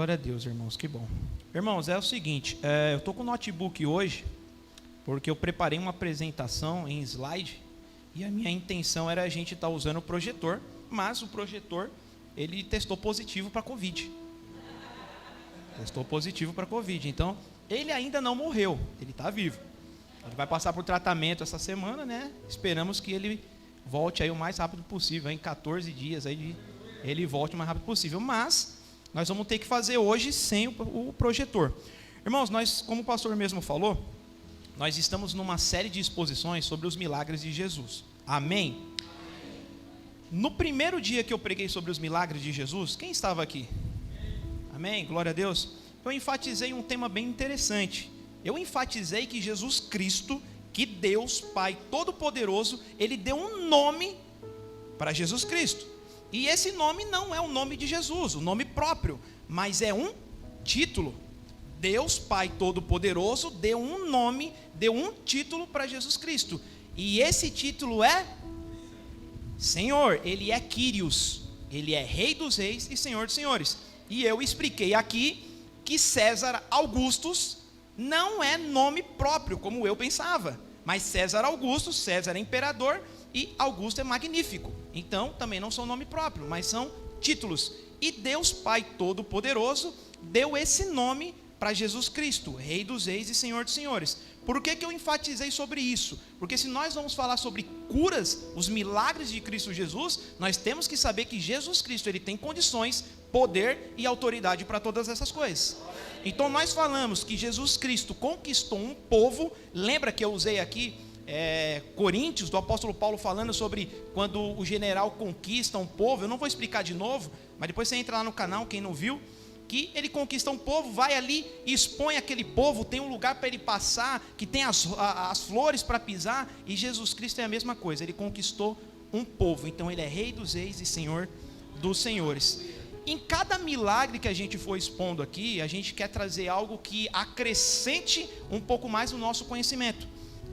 Glória a Deus, irmãos, que bom. Irmãos, é o seguinte, eu estou com o notebook hoje, porque eu preparei uma apresentação em slide, e a minha intenção era a gente estar usando o projetor, mas o projetor, ele testou positivo para Covid. Então, ele ainda não morreu, ele está vivo. Ele vai passar por tratamento essa semana, né? Esperamos que ele volte aí o mais rápido possível, em 14 dias, aí ele volte o mais rápido possível, mas nós vamos ter que fazer hoje sem o projetor. Irmãos, nós, como o pastor mesmo falou, nós estamos numa série de exposições sobre os milagres de Jesus. Amém? No primeiro dia que eu preguei sobre os milagres de Jesus, quem estava aqui? Amém? Glória a Deus. Eu enfatizei um tema bem interessante. Eu enfatizei que Jesus Cristo, que Deus Pai Todo-Poderoso, Ele deu um nome para Jesus Cristo. E esse nome não é o nome de Jesus, o nome próprio, mas é um título. Deus Pai Todo-Poderoso deu um nome, deu um título para Jesus Cristo. E esse título é Senhor, Ele é Kyrios, Ele é Rei dos Reis e Senhor dos Senhores. E eu expliquei aqui que César Augustus não é nome próprio, como eu pensava. Mas César Augusto, César é imperador e Augusto é magnífico. Então, também não são nome próprio, mas são títulos. E Deus Pai Todo-Poderoso deu esse nome para Jesus Cristo, Rei dos Reis e Senhor dos Senhores. Por que eu enfatizei sobre isso? Porque se nós vamos falar sobre curas, os milagres de Cristo Jesus, nós temos que saber que Jesus Cristo, Ele tem condições, poder e autoridade para todas essas coisas. Então nós falamos que Jesus Cristo conquistou um povo. Lembra que eu usei aqui Coríntios, do apóstolo Paulo, falando sobre quando o general conquista um povo. Eu não vou explicar de novo, mas depois você entra lá no canal, quem não viu, que ele conquista um povo, vai ali, expõe aquele povo, tem um lugar para ele passar, que tem as flores para pisar. E Jesus Cristo é a mesma coisa, ele conquistou um povo. Então ele é Rei dos Reis e Senhor dos Senhores. Em cada milagre que a gente for expondo aqui, a gente quer trazer algo que acrescente um pouco mais o nosso conhecimento,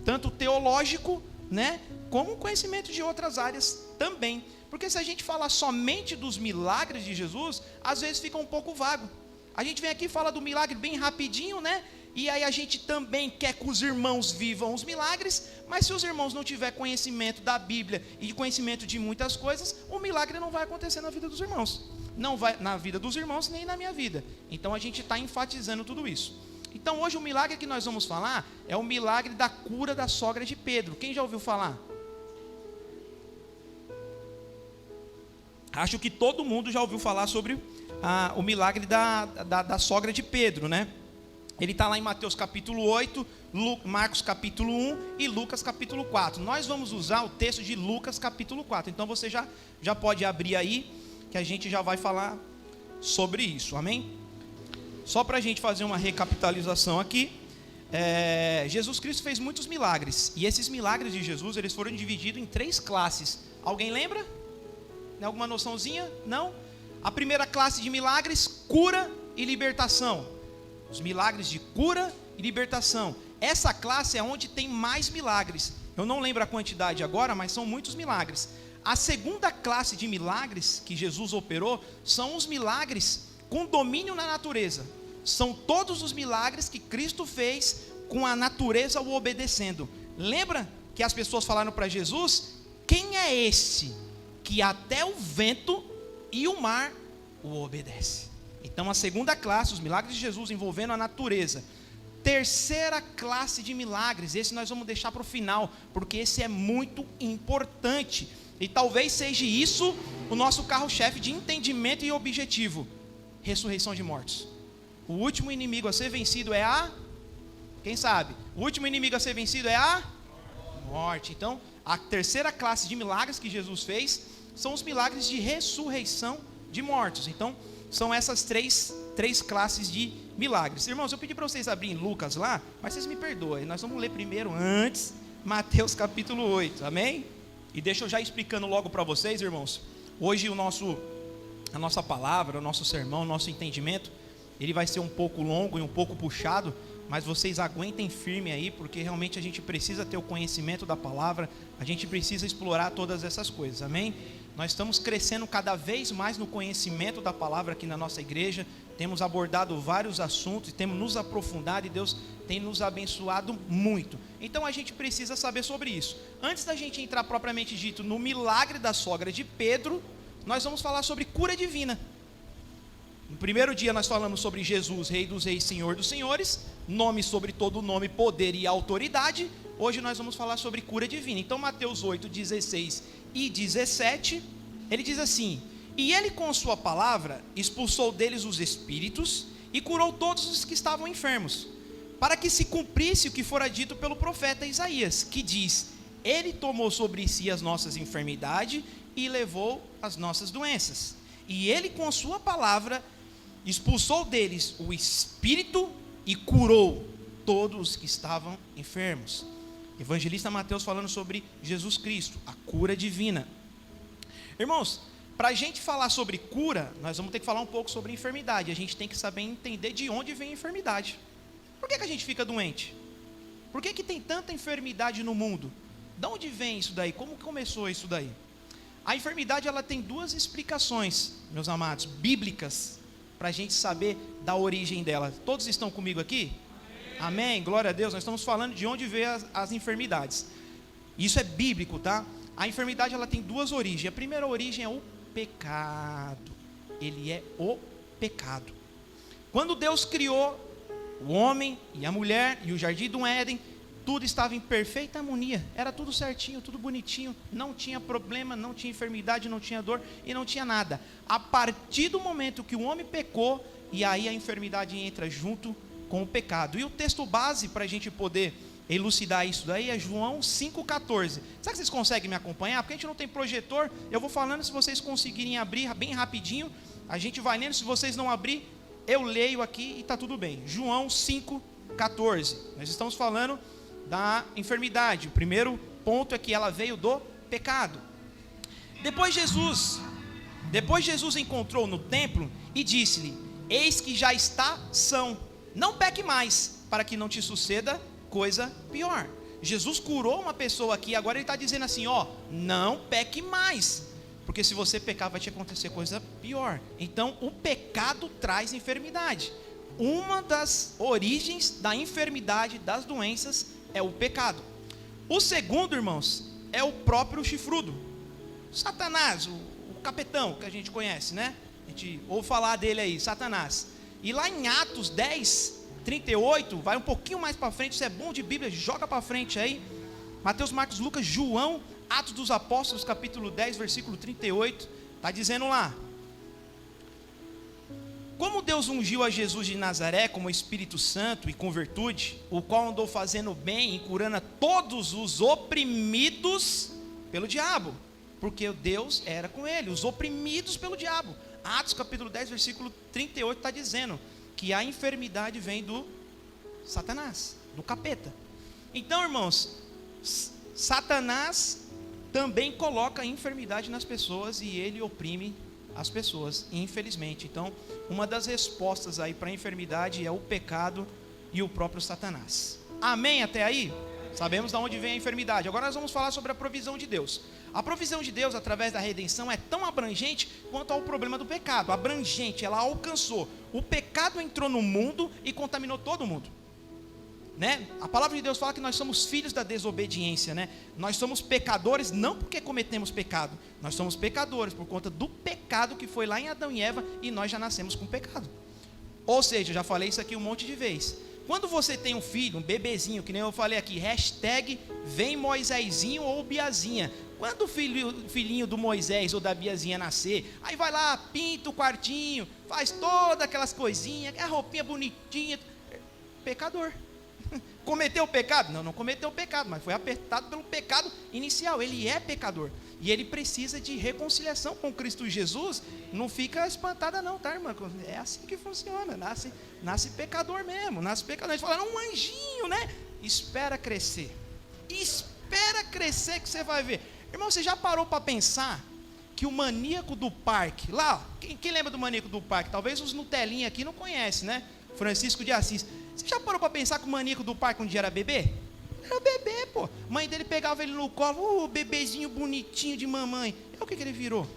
tanto teológico, né, como conhecimento de outras áreas também. Porque se a gente falar somente dos milagres de Jesus, às vezes fica um pouco vago. A gente vem aqui e fala do milagre bem rapidinho, né? E aí a gente também quer que os irmãos vivam os milagres, mas se os irmãos não tiver conhecimento da Bíblia e conhecimento de muitas coisas, o milagre não vai acontecer na vida dos irmãos. Não vai na vida dos irmãos, nem na minha vida. Então a gente está enfatizando tudo isso. Então hoje o milagre que nós vamos falar é o milagre da cura da sogra de Pedro. Quem já ouviu falar? Acho que todo mundo já ouviu falar sobre o milagre da sogra de Pedro, né? Ele está lá em Mateus capítulo 8, Marcos capítulo 1 e Lucas capítulo 4. Nós vamos usar o texto de Lucas capítulo 4. Então você já pode abrir aí, que a gente já vai falar sobre isso, amém? Só para a gente fazer uma recapitalização aqui, Jesus Cristo fez muitos milagres. E esses milagres de Jesus, eles foram divididos em 3 classes. Alguém lembra? Tem alguma noçãozinha? Não? A primeira classe de milagres, cura e libertação. Os milagres de cura e libertação. Essa classe é onde tem mais milagres. Eu não lembro a quantidade agora, mas são muitos milagres. A segunda classe de milagres que Jesus operou são os milagres com domínio na natureza. São todos os milagres que Cristo fez com a natureza o obedecendo. Lembra que as pessoas falaram para Jesus: quem é esse que até o vento e o mar o obedece? Então a segunda classe, os milagres de Jesus envolvendo a natureza. Terceira classe de milagres, esse nós vamos deixar para o final, porque esse é muito importante. E talvez seja isso o nosso carro-chefe de entendimento e objetivo: ressurreição de mortos. O último inimigo a ser vencido é quem sabe? O último inimigo a ser vencido é a morte. Então, a terceira classe de milagres que Jesus fez são os milagres de ressurreição de mortos. Então, são essas três classes de milagres. Irmãos, eu pedi para vocês abrirem Lucas lá, mas vocês me perdoem, nós vamos ler primeiro, antes, Mateus capítulo 8, amém? E deixa eu já explicando logo para vocês, irmãos. Hoje a nossa palavra, o nosso sermão, o nosso entendimento, ele vai ser um pouco longo e um pouco puxado, mas vocês aguentem firme aí, porque realmente a gente precisa ter o conhecimento da palavra, a gente precisa explorar todas essas coisas, amém? Nós estamos crescendo cada vez mais no conhecimento da palavra aqui na nossa igreja. Temos abordado vários assuntos, temos nos aprofundado e Deus tem nos abençoado muito. Então a gente precisa saber sobre isso. Antes da gente entrar propriamente dito no milagre da sogra de Pedro, nós vamos falar sobre cura divina. No primeiro dia nós falamos sobre Jesus, Rei dos Reis, Senhor dos Senhores, nome sobre todo nome, poder e autoridade. Hoje nós vamos falar sobre cura divina. Então Mateus 8, 16 e 17, ele diz assim: e ele com sua palavra expulsou deles os espíritos e curou todos os que estavam enfermos, para que se cumprisse o que fora dito pelo profeta Isaías, que diz: ele tomou sobre si as nossas enfermidades e levou as nossas doenças. E ele com sua palavra expulsou deles o espírito e curou todos os que estavam enfermos. Evangelista Mateus falando sobre Jesus Cristo, a cura divina. Irmãos, para a gente falar sobre cura, nós vamos ter que falar um pouco sobre enfermidade. A gente tem que saber entender de onde vem a enfermidade. Por que a gente fica doente? Por que tem tanta enfermidade no mundo? De onde vem isso daí? Como começou isso daí? A enfermidade ela tem duas explicações, meus amados, bíblicas, para a gente saber da origem dela. Todos estão comigo aqui? Amém, glória a Deus. Nós estamos falando de onde vêm as enfermidades. Isso é bíblico, tá? A enfermidade ela tem duas origens. A primeira origem é o pecado. Ele é o pecado. Quando Deus criou o homem e a mulher e o jardim do Éden, tudo estava em perfeita harmonia, era tudo certinho, tudo bonitinho, não tinha problema, não tinha enfermidade, não tinha dor e não tinha nada. A partir do momento que o homem pecou, e aí a enfermidade entra junto com o pecado. E o texto base para a gente poder elucidar isso daí é João 5,14. Será que vocês conseguem me acompanhar? Porque a gente não tem projetor, eu vou falando, se vocês conseguirem abrir bem rapidinho, a gente vai lendo, se vocês não abrir, eu leio aqui e está tudo bem. João 5,14. Nós estamos falando da enfermidade. O primeiro ponto é que ela veio do pecado. Depois Jesus encontrou no templo e disse-lhe: eis que já está são, não peque mais, para que não te suceda coisa pior. Jesus curou uma pessoa aqui, agora ele está dizendo assim: ó, não peque mais, porque se você pecar vai te acontecer coisa pior. Então o pecado traz enfermidade. Uma das origens da enfermidade, das doenças, é o pecado. O segundo, irmãos, é o próprio chifrudo, Satanás, o capetão que a gente conhece, né? A gente ouve falar dele aí, Satanás. E lá em Atos 10, 38, vai um pouquinho mais para frente, isso é bom de Bíblia, joga para frente aí. Mateus, Marcos, Lucas, João, Atos dos Apóstolos, capítulo 10, versículo 38, está dizendo lá: como Deus ungiu a Jesus de Nazaré com o Espírito Santo e com virtude, o qual andou fazendo bem e curando a todos os oprimidos pelo diabo, porque Deus era com ele, os oprimidos pelo diabo. Atos capítulo 10, versículo 38 está dizendo que a enfermidade vem do Satanás, do capeta. Então, irmãos, Satanás também coloca enfermidade nas pessoas e ele oprime as pessoas, infelizmente. Então, uma das respostas aí para a enfermidade é o pecado e o próprio Satanás. Amém até aí? Sabemos de onde vem a enfermidade. Agora nós vamos falar sobre a provisão de Deus. A provisão de Deus através da redenção é tão abrangente quanto ao problema do pecado. Abrangente, ela alcançou. O pecado entrou no mundo e contaminou todo mundo, né? A palavra de Deus fala que nós somos filhos da desobediência, né? Nós somos pecadores não porque cometemos pecado, nós somos pecadores por conta do pecado que foi lá em Adão e Eva, e nós já nascemos com pecado. Ou seja, já falei isso aqui um monte de vezes. Quando você tem um filho, um bebezinho, que nem eu falei aqui, hashtag vem Moisésinho ou Biazinha. Quando o filhinho do Moisés ou da Biazinha nascer, aí vai lá, pinta o quartinho, faz todas aquelas coisinhas, a roupinha bonitinha, pecador. Cometeu o pecado? Não cometeu o pecado, mas foi apertado pelo pecado inicial. Ele é pecador e ele precisa de reconciliação com Cristo Jesus. Não fica espantada não, tá, irmã? É assim que funciona, nasce pecador mesmo, nasce pecador. A gente fala, um anjinho, né? Espera crescer que você vai ver. Irmão, você já parou para pensar que o maníaco do parque, lá, quem lembra do maníaco do parque? Talvez os Nutelinha aqui não conhecem, né? Francisco de Assis. Você já parou para pensar que o maníaco do parque um dia era bebê? Era bebê, pô. Mãe dele pegava ele no colo, bebezinho bonitinho de mamãe. É o que ele virou?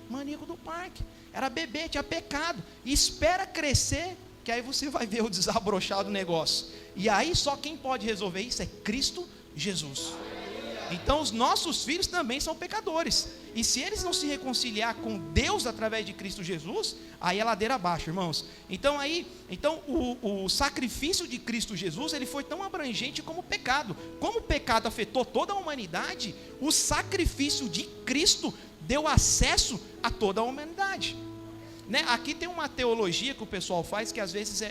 Maníaco do parque. Era bebê, tinha pecado. E espera crescer, que aí você vai ver o desabrochar do negócio. E aí só quem pode resolver isso é Cristo Jesus. Então os nossos filhos também são pecadores. E se eles não se reconciliar com Deus através de Cristo Jesus, aí é ladeira abaixo, irmãos. Então o sacrifício de Cristo Jesus, ele foi tão abrangente como o pecado. Como o pecado afetou toda a humanidade, o sacrifício de Cristo deu acesso a toda a humanidade. Né? Aqui tem uma teologia que o pessoal faz que às vezes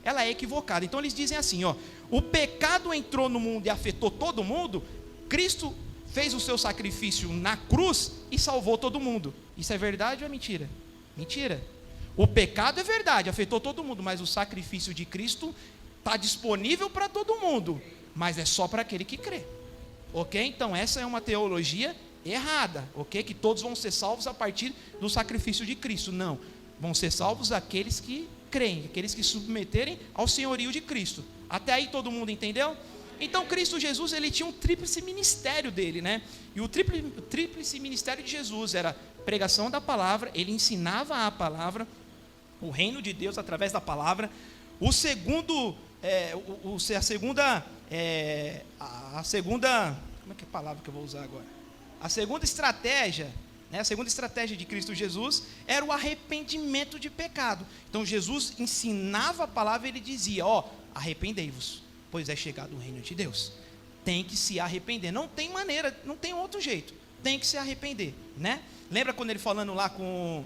ela é equivocada. Então eles dizem assim, ó, o pecado entrou no mundo e afetou todo mundo. Cristo fez o seu sacrifício na cruz e salvou todo mundo. Isso é verdade ou é mentira? Mentira. O pecado é verdade, afetou todo mundo, mas o sacrifício de Cristo está disponível para todo mundo, mas é só para aquele que crê. Ok? Então essa é uma teologia errada, ok? Que todos vão ser salvos a partir do sacrifício de Cristo. Não, vão ser salvos aqueles que creem, aqueles que se submeterem ao senhorio de Cristo. Até aí todo mundo entendeu? Então Cristo Jesus, ele tinha um tríplice ministério dele, né? E o tríplice ministério de Jesus era pregação da palavra, ele ensinava a palavra, o reino de Deus através da palavra. O segundo, a segunda, como é que é a palavra que eu vou usar agora? A segunda estratégia, né, a segunda estratégia de Cristo Jesus era o arrependimento de pecado. Então Jesus ensinava a palavra e ele dizia, ó, arrependei-vos, pois é chegado o reino de Deus. Tem que se arrepender, não tem maneira, não tem outro jeito, tem que se arrepender, né? Lembra quando ele falando lá com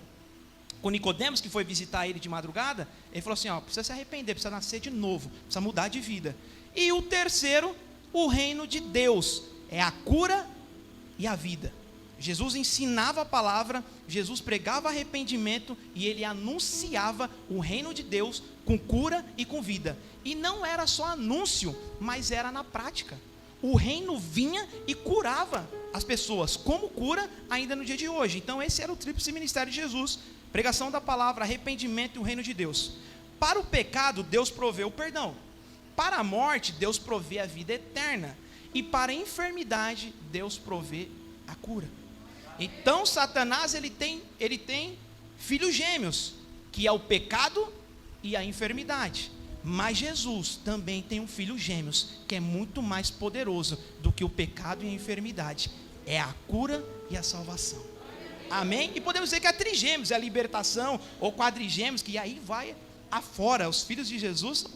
Nicodemos, que foi visitar ele de madrugada? Ele falou assim, ó, precisa se arrepender, precisa nascer de novo, precisa mudar de vida. E o terceiro, o reino de Deus, é a cura e a vida. Jesus ensinava a palavra, Jesus pregava arrependimento e ele anunciava o reino de Deus com cura e com vida. E não era só anúncio, mas era na prática. O reino vinha e curava as pessoas, como cura ainda no dia de hoje. Então esse era o tríplice ministério de Jesus: pregação da palavra, arrependimento e o reino de Deus. Para o pecado, Deus provê o perdão. Para a morte, Deus provê a vida eterna. E para a enfermidade, Deus provê a cura. Então Satanás ele tem filhos gêmeos, que é o pecado e a enfermidade. Mas Jesus também tem um filho gêmeos, que é muito mais poderoso do que o pecado e a enfermidade. É a cura e a salvação. Amém? E podemos dizer que é trigêmeos, é a libertação, ou quadrigêmeos, que aí vai afora. Os filhos de Jesus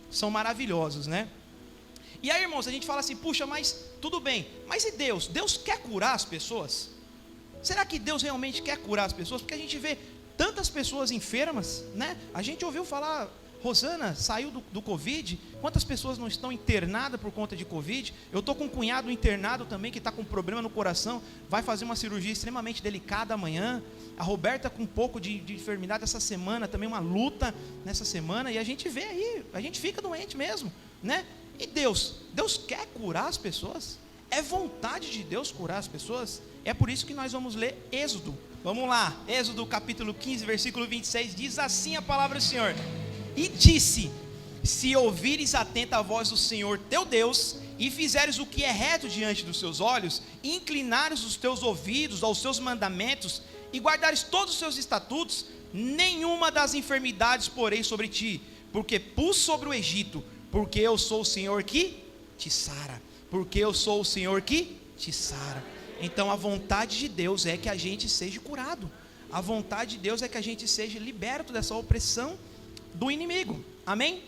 são maravilhosos, né? E aí, irmãos, a gente fala assim, puxa, mas tudo bem, mas e Deus? Deus quer curar as pessoas? Será que Deus realmente quer curar as pessoas? Porque a gente vê tantas pessoas enfermas, né? A gente ouviu falar, Rosana saiu do Covid, quantas pessoas não estão internadas por conta de Covid? Eu estou com um cunhado internado também, que está com problema no coração, vai fazer uma cirurgia extremamente delicada amanhã. A Roberta com um pouco de enfermidade essa semana, também uma luta nessa semana, e a gente vê aí, a gente fica doente mesmo, né? E Deus quer curar as pessoas? É vontade de Deus curar as pessoas? É por isso que nós vamos ler Êxodo. Vamos lá, Êxodo capítulo 15, versículo 26, diz assim a palavra do Senhor: e disse, se ouvires atenta a voz do Senhor teu Deus, e fizeres o que é reto diante dos seus olhos, e inclinares os teus ouvidos aos seus mandamentos, e guardares todos os seus estatutos, nenhuma das enfermidades porei sobre ti, porque pus sobre o Egito, porque eu sou o Senhor que te sara, porque eu sou o Senhor que te sara. Então a vontade de Deus é que a gente seja curado, a vontade de Deus é que a gente seja liberto dessa opressão do inimigo, amém?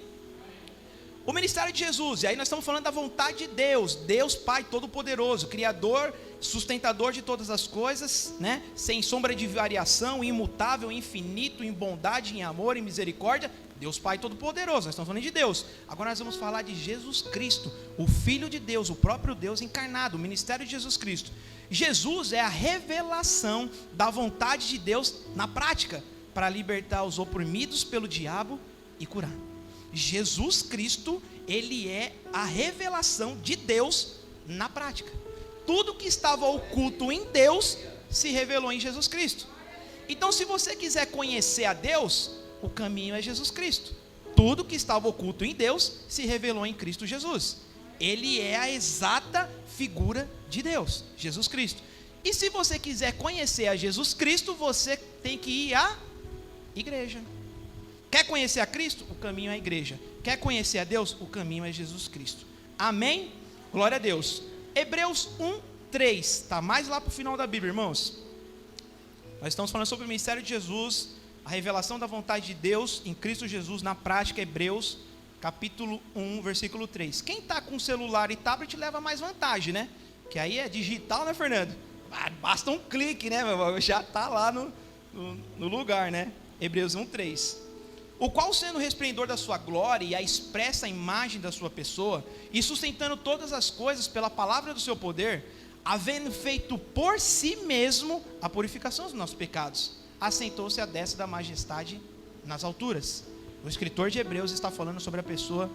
O ministério de Jesus, e aí nós estamos falando da vontade de Deus, Deus Pai Todo-Poderoso, Criador, sustentador de todas as coisas, né? Sem sombra de variação, imutável, infinito, em bondade, em amor, em misericórdia, Deus Pai Todo-Poderoso. Nós estamos falando de Deus. Agora nós vamos falar de Jesus Cristo, o Filho de Deus, o próprio Deus encarnado, o ministério de Jesus Cristo. Jesus é a revelação da vontade de Deus na prática, para libertar os oprimidos pelo diabo e curar. Jesus Cristo, ele é a revelação de Deus na prática. Tudo que estava oculto em Deus se revelou em Jesus Cristo. Então, se você quiser conhecer a Deus, o caminho é Jesus Cristo. Tudo que estava oculto em Deus se revelou em Cristo Jesus. Ele é a exata figura de Deus, Jesus Cristo. E se você quiser conhecer a Jesus Cristo, você tem que ir à igreja. Quer conhecer a Cristo? O caminho é a igreja. Quer conhecer a Deus? O caminho é Jesus Cristo. Amém? Glória a Deus. Hebreus 1:3, está mais lá para o final da Bíblia, irmãos. Nós estamos falando sobre o ministério de Jesus, a revelação da vontade de Deus em Cristo Jesus na prática. Hebreus capítulo 1, versículo 3. Quem está com celular e tablet leva mais vantagem, né? Que aí é digital, né, Fernando? Basta um clique, né, meu irmão? Já está lá no lugar, né? Hebreus 1:3. O qual, sendo o resplendor da sua glória e a expressa imagem da sua pessoa, e sustentando todas as coisas pela palavra do seu poder, havendo feito por si mesmo a purificação dos nossos pecados, assentou-se à destra da majestade nas alturas. O escritor de Hebreus está falando sobre a pessoa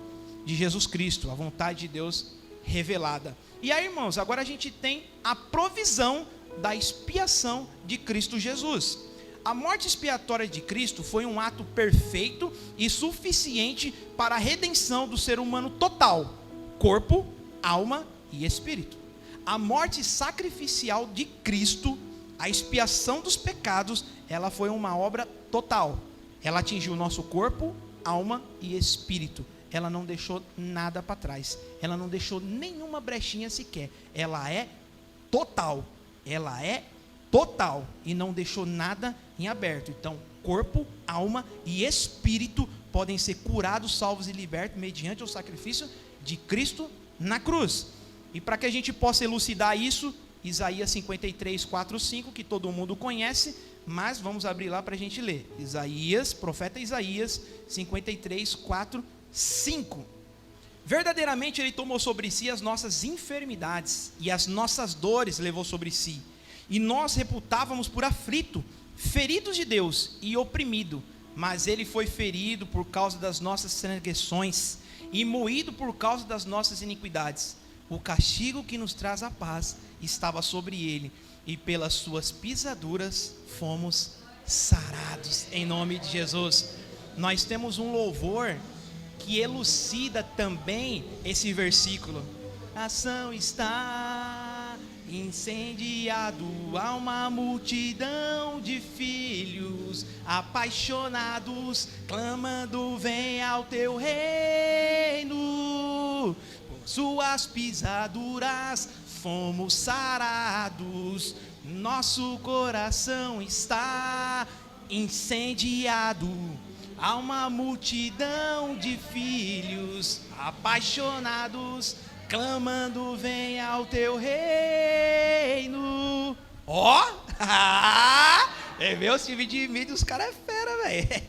de Jesus Cristo, a vontade de Deus revelada. E aí, irmãos, agora a gente tem a provisão da expiação de Cristo Jesus. A morte expiatória de Cristo foi um ato perfeito e suficiente para a redenção do ser humano total, corpo, alma e espírito. A morte sacrificial de Cristo, a expiação dos pecados, ela foi uma obra total. Ela atingiu o nosso corpo, alma e espírito. Ela não deixou nada para trás. Ela não deixou nenhuma brechinha sequer. Ela é total. Ela é total e não deixou nada em aberto. Então, corpo, alma e espírito podem ser curados, salvos e libertos mediante o sacrifício de Cristo na cruz. E para que a gente possa elucidar isso, Isaías 53, 4, 5, que todo mundo conhece, mas vamos abrir lá para a gente ler. Isaías, profeta Isaías 53, 4, 5. Verdadeiramente ele tomou sobre si as nossas enfermidades e as nossas dores levou sobre si. E nós reputávamos por aflito, feridos de Deus e oprimido, mas ele foi ferido por causa das nossas transgressões e moído por causa das nossas iniquidades. O castigo que nos traz a paz estava sobre ele, e pelas suas pisaduras fomos sarados. Em nome de Jesus. Nós temos um louvor que elucida também esse versículo. A nação está incendiado, há uma multidão de filhos apaixonados, clamando: vem ao teu reino. Por suas pisaduras fomos sarados, nosso coração está incendiado. Há uma multidão de filhos apaixonados, clamando: vem ao teu reino. Ó, meu time de mídia, os caras é fera, velho.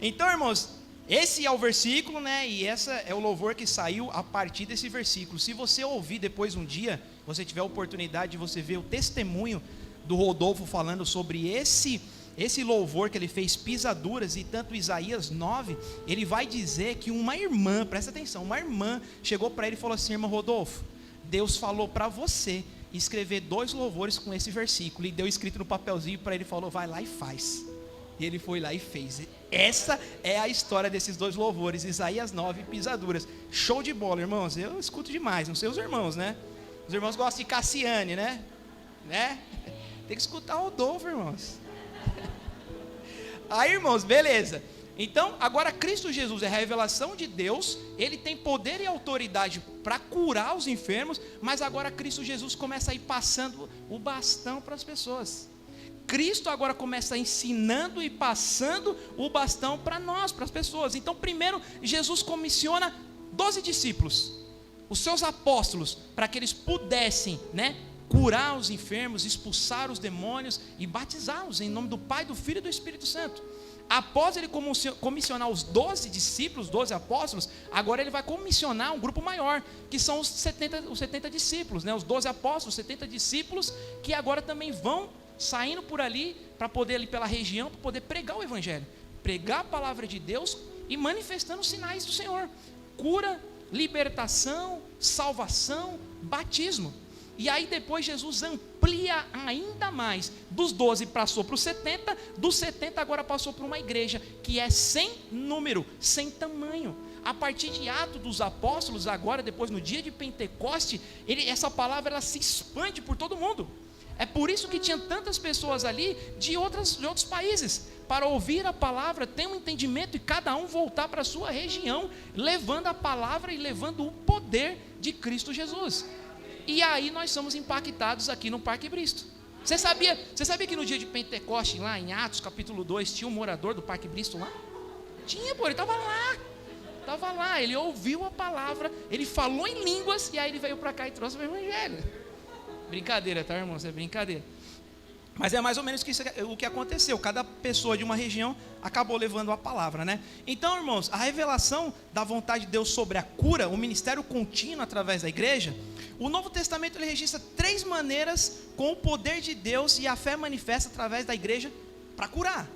Então, irmãos, esse é o versículo, né? E essa é o louvor que saiu a partir desse versículo. Se você ouvir depois um dia, você tiver a oportunidade de você ver o testemunho do Rodolfo falando sobre esse louvor que ele fez, pisaduras, e tanto Isaías 9, ele vai dizer que uma irmã, presta atenção, uma irmã chegou para ele e falou assim: irmão Rodolfo, Deus falou para você escrever 2 louvores com esse versículo, e deu escrito no papelzinho para ele, falou: vai lá e faz. E ele foi lá e fez. Essa é a história desses 2 louvores, Isaías 9 e pisaduras. Show de bola, irmãos. Eu escuto demais, não sei os irmãos, né? Os irmãos gostam de Cassiane, né? Tem que escutar o Rodolfo, irmãos. Aí, irmãos, beleza. Então, agora Cristo Jesus é a revelação de Deus. Ele tem poder e autoridade para curar os enfermos. Mas agora Cristo Jesus começa a ir passando o bastão para as pessoas. Cristo agora começa ensinando e passando o bastão para nós, para as pessoas. Então, primeiro, Jesus comissiona 12 discípulos, os seus apóstolos, para que eles pudessem, curar os enfermos, expulsar os demônios e batizá-los em nome do Pai, do Filho e do Espírito Santo. Após ele comissionar os 12 discípulos, 12 apóstolos, agora ele vai comissionar um grupo maior, que são os 70 discípulos, os 12 apóstolos, os 70 discípulos, que agora também vão saindo por ali, para poder ali pela região, para poder pregar o evangelho, pregar a palavra de Deus e manifestando os sinais do Senhor, cura, libertação, salvação, batismo. E aí depois Jesus amplia ainda mais, dos 12 passou para os 70, dos 70 agora passou para uma igreja que é sem número, sem tamanho. a partir de Atos dos Apóstolos, agora depois no dia de Pentecoste, essa palavra ela se expande por todo mundo. É por isso que tinha tantas pessoas ali de outros países, para ouvir a palavra, ter um entendimento e cada um voltar para a sua região, levando a palavra e levando o poder de Cristo Jesus. E aí nós somos impactados aqui no Parque Bristo. Você sabia que no dia de Pentecoste, lá em Atos capítulo 2, tinha um morador do Parque Bristo lá? Tinha, ele estava lá, ele ouviu a palavra, ele falou em línguas, e aí ele veio para cá e trouxe o evangelho. Brincadeira, tá, irmão? Isso é brincadeira. Mas é mais ou menos o que aconteceu. Cada pessoa de uma região acabou levando a palavra, né? Então, irmãos, a revelação da vontade de Deus sobre a cura, o ministério contínuo através da igreja, o Novo Testamento ele registra 3 maneiras com o poder de Deus e a fé manifesta através da igreja para curar.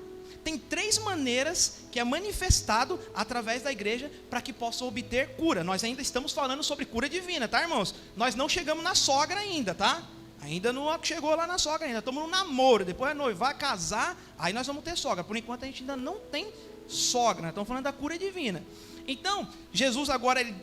Tem 3 maneiras que é manifestado através da igreja para que possa obter cura. Nós ainda estamos falando sobre cura divina, tá, irmãos? Nós não chegamos na sogra ainda, tá? Ainda não chegou lá na sogra ainda. Estamos no namoro, depois é noivar, casar, aí nós vamos ter sogra. Por enquanto a gente ainda não tem sogra, nós estamos falando da cura divina. Então, Jesus agora ele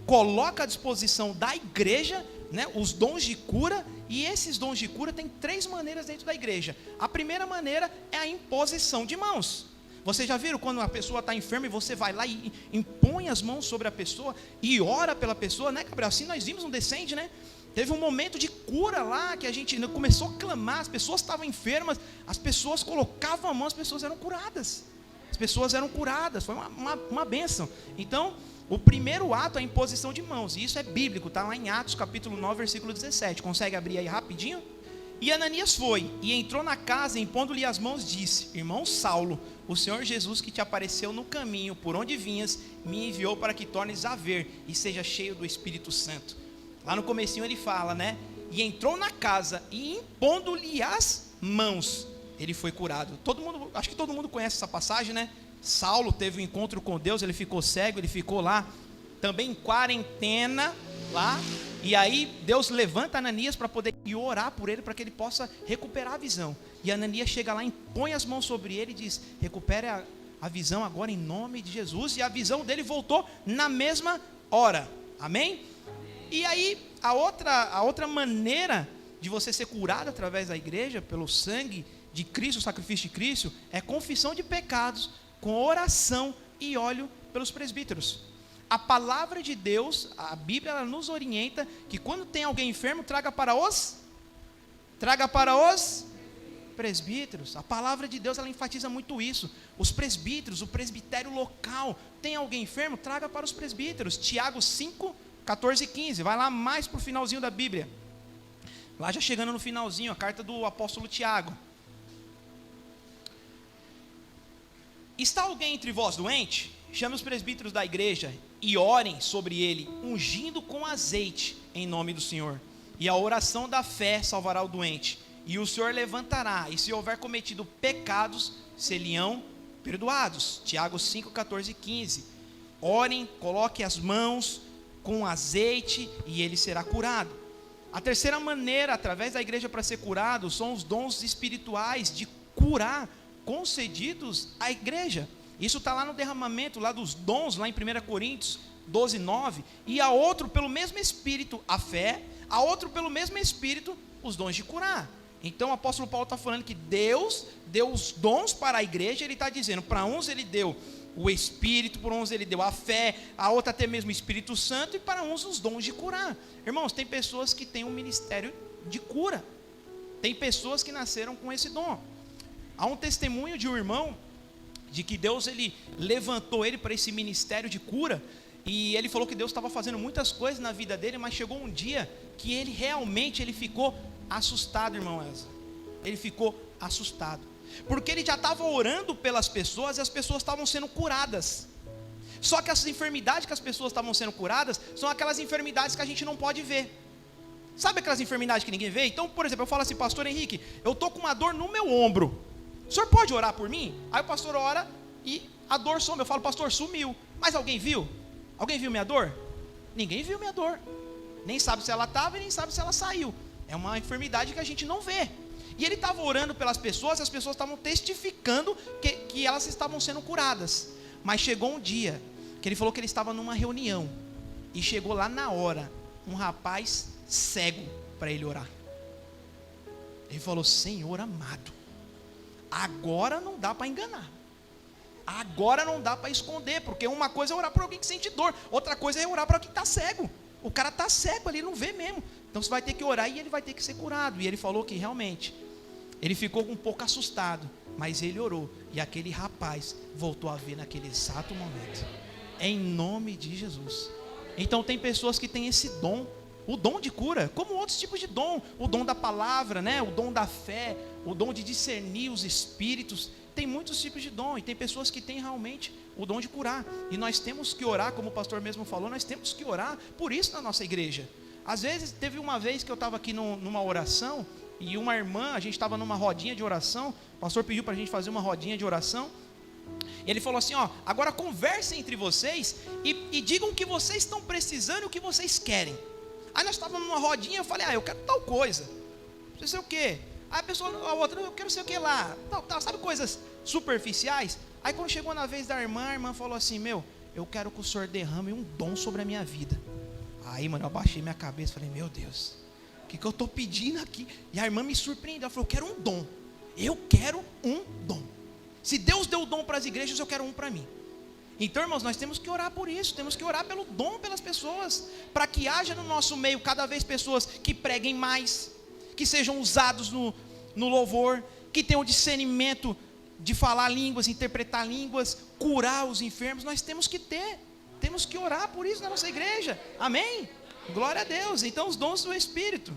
coloca à disposição da igreja, né, os dons de cura, e esses dons de cura tem 3 maneiras dentro da igreja. A primeira maneira é a imposição de mãos. Vocês já viram quando a pessoa está enferma e você vai lá e impõe as mãos sobre a pessoa e ora pela pessoa, né, Gabriel? Assim nós vimos no Descende, né? Teve um momento de cura lá, que a gente começou a clamar, as pessoas estavam enfermas, as pessoas colocavam a mão, as pessoas eram curadas. As pessoas eram curadas, foi uma bênção. Então, o primeiro ato é a imposição de mãos, e isso é bíblico, está lá em Atos capítulo 9, versículo 17. Consegue abrir aí rapidinho? E Ananias foi, e entrou na casa, impondo-lhe as mãos, disse: irmão Saulo, o Senhor Jesus que te apareceu no caminho, por onde vinhas, me enviou para que tornes a ver, e seja cheio do Espírito Santo. Lá no comecinho ele fala, né? E entrou na casa, e impondo-lhe as mãos, ele foi curado. Acho que todo mundo conhece essa passagem, né? Saulo teve um encontro com Deus, ele ficou cego, ele ficou lá, também em quarentena, lá, e aí Deus levanta Ananias para poder orar por ele, para que ele possa recuperar a visão. E Ananias chega lá, impõe as mãos sobre ele e diz: recupere a visão agora em nome de Jesus, e a visão dele voltou na mesma hora, amém? E aí, a outra maneira de você ser curado através da igreja, pelo sangue de Cristo, o sacrifício de Cristo, é confissão de pecados, com oração e óleo pelos presbíteros. A palavra de Deus, a Bíblia, ela nos orienta que quando tem alguém enfermo, traga para os presbíteros. A palavra de Deus, ela enfatiza muito isso. Os presbíteros, o presbitério local, tem alguém enfermo, traga para os presbíteros. Tiago 5, 14 e 15, vai lá mais para o finalzinho da Bíblia. Lá já chegando no finalzinho, a carta do apóstolo Tiago. Está alguém entre vós doente? Chame os presbíteros da igreja e orem sobre ele, ungindo com azeite em nome do Senhor. E a oração da fé salvará o doente. E o Senhor levantará, e se houver cometido pecados, se-lhe-ão perdoados. Tiago 5, 14 e 15. Orem, coloquem as mãos com azeite e ele será curado. A terceira maneira, através da igreja para ser curado, são os dons espirituais de curar, concedidos à igreja. Isso está lá no derramamento, lá dos dons, lá em 1 Coríntios 12, 9. E a outro, pelo mesmo Espírito, a fé. A outro, pelo mesmo Espírito, os dons de curar. Então o apóstolo Paulo está falando que Deus deu os dons para a igreja. Ele está dizendo, para uns ele deu o Espírito, para uns ele deu a fé, a outra até mesmo o Espírito Santo, e para uns os dons de curar. Irmãos, tem pessoas que têm um ministério de cura. Tem pessoas que nasceram com esse dom. Há um testemunho de um irmão, de que Deus ele levantou ele para esse ministério de cura, e ele falou que Deus estava fazendo muitas coisas na vida dele, mas chegou um dia que ele realmente ficou assustado, irmão Elza. Ele ficou assustado, porque ele já estava orando pelas pessoas, e as pessoas estavam sendo curadas. Só que as enfermidades que as pessoas estavam sendo curadas, são aquelas enfermidades que a gente não pode ver. Sabe aquelas enfermidades que ninguém vê? Então, por exemplo, eu falo assim: pastor Henrique, eu estou com uma dor no meu ombro, o senhor pode orar por mim? Aí o pastor ora e a dor some. Eu falo: pastor, sumiu. Mas alguém viu? Alguém viu minha dor? Ninguém viu minha dor. Nem sabe se ela estava e nem sabe se ela saiu. É uma enfermidade que a gente não vê. E ele estava orando pelas pessoas, e as pessoas estavam testificando que elas estavam sendo curadas. Mas chegou um dia que ele falou que ele estava numa reunião e chegou lá na hora um rapaz cego para ele orar. Ele falou: Senhor amado, agora não dá para enganar, agora não dá para esconder, porque uma coisa é orar por alguém que sente dor, outra coisa é orar para alguém que está cego. O cara está cego ali, não vê mesmo. Então você vai ter que orar e ele vai ter que ser curado. E ele falou que realmente ele ficou um pouco assustado, mas ele orou e aquele rapaz voltou a ver naquele exato momento, em nome de Jesus. Então tem pessoas que têm esse dom, o dom de cura, como outros tipos de dom, o dom da palavra, né? O dom da fé, o dom de discernir os espíritos. Tem muitos tipos de dom, e tem pessoas que têm realmente o dom de curar, e nós temos que orar, como o pastor mesmo falou, nós temos que orar por isso na nossa igreja. Às vezes, teve uma vez que eu estava aqui numa oração, e uma irmã, a gente estava numa rodinha de oração, o pastor pediu para a gente fazer uma rodinha de oração, e ele falou assim: ó, agora conversem entre vocês, e digam o que vocês estão precisando e o que vocês querem. Aí nós estávamos numa rodinha, eu falei: eu quero tal coisa, não sei o que. Aí a pessoa, a outra, eu quero sei o que lá, tal, sabe, coisas superficiais. Aí quando chegou na vez da irmã, a irmã falou assim: eu quero que o Senhor derrame um dom sobre a minha vida. Aí, mano, eu abaixei minha cabeça, falei: meu Deus, o que eu estou pedindo aqui? E a irmã me surpreendeu, ela falou: eu quero um dom, eu quero um dom. Se Deus deu o dom para as igrejas, eu quero um para mim. Então, irmãos, nós temos que orar por isso, temos que orar pelo dom pelas pessoas, para que haja no nosso meio cada vez pessoas que preguem mais, que sejam usados no louvor, que tenham discernimento de falar línguas, interpretar línguas, curar os enfermos. Nós temos que orar por isso na nossa igreja, amém? Glória a Deus. Então, os dons do Espírito,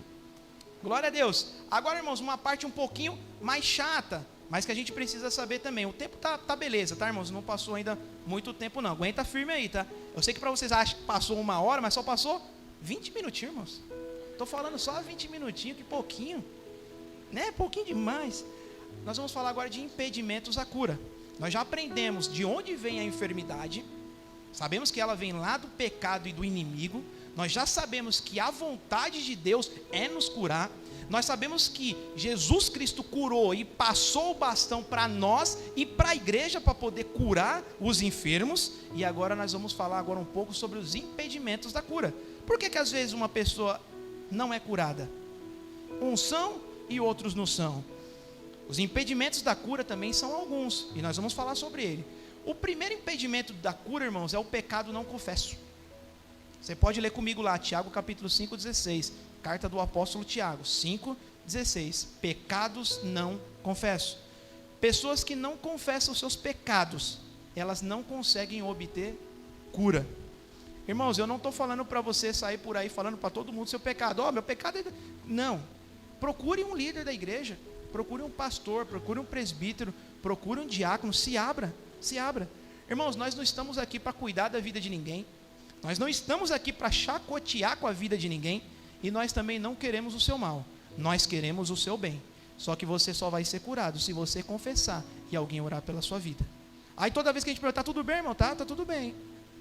glória a Deus. Agora, irmãos, uma parte um pouquinho mais chata, mas que a gente precisa saber também. O tempo tá beleza, tá, irmãos? Não passou ainda muito tempo não, aguenta firme aí, tá? Eu sei que para vocês acham que passou 1 hora, mas só passou 20 minutinhos, irmãos. Estou falando só 20 minutinhos, que pouquinho, né? Pouquinho demais. Nós vamos falar agora de impedimentos à cura. Nós já aprendemos de onde vem a enfermidade, sabemos que ela vem lá do pecado e do inimigo. Nós já sabemos que a vontade de Deus é nos curar. Nós sabemos que Jesus Cristo curou e passou o bastão para nós e para a igreja para poder curar os enfermos. E agora nós vamos falar agora um pouco sobre os impedimentos da cura. Por que às vezes uma pessoa não é curada? Uns são e outros não são. Os impedimentos da cura também são alguns, e nós vamos falar sobre ele. O primeiro impedimento da cura, irmãos, é o pecado não confesso. Você pode ler comigo lá, Tiago capítulo 5:16, carta do apóstolo Tiago, 5:16, pecados não confessos. Pessoas que não confessam os seus pecados, elas não conseguem obter cura. Irmãos, eu não estou falando para você sair por aí falando para todo mundo seu pecado. Meu pecado é... Não, procure um líder da igreja, procure um pastor, procure um presbítero, procure um diácono, se abra. Irmãos, nós não estamos aqui para cuidar da vida de ninguém, nós não estamos aqui para chacotear com a vida de ninguém, e nós também não queremos o seu mal, nós queremos o seu bem. Só que você só vai ser curado se você confessar e alguém orar pela sua vida. Aí toda vez que a gente pergunta: tá tudo bem, irmão? Tá tudo bem.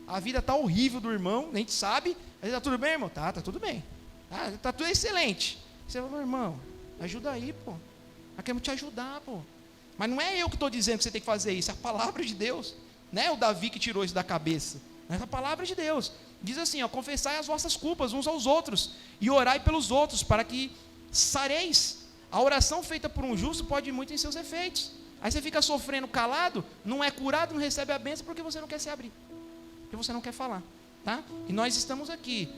A vida tá horrível do irmão, a gente sabe, mas tá tudo bem, irmão? Tá tudo bem. Tá tudo excelente. Você fala: irmão, ajuda aí, pô. Nós queremos te ajudar, pô. Mas não é eu que estou dizendo que você tem que fazer isso, é a palavra de Deus. Não é o Davi que tirou isso da cabeça. Mas a palavra de Deus diz assim: confessai as vossas culpas uns aos outros e orai pelos outros, para que sareis. A oração feita por um justo pode ir muito em seus efeitos. Aí você fica sofrendo calado, não é curado, não recebe a bênção, porque você não quer se abrir, porque você não quer falar, tá? E nós estamos aqui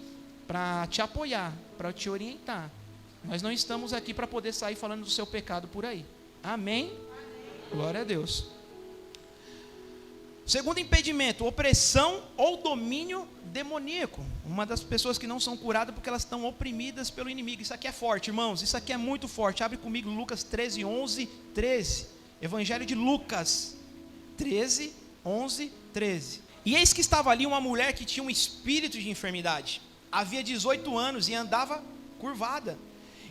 para te apoiar, para te orientar. Nós não estamos aqui para poder sair falando do seu pecado por aí. Amém? Glória a Deus. Segundo impedimento, opressão ou domínio demoníaco. Uma das pessoas que não são curadas porque elas estão oprimidas pelo inimigo. Isso aqui é forte, irmãos, isso aqui é muito forte. Abre comigo Lucas 13, 11, 13. Evangelho de Lucas 13, 11, 13. E eis que estava ali uma mulher que tinha um espírito de enfermidade. Havia 18 anos e andava curvada,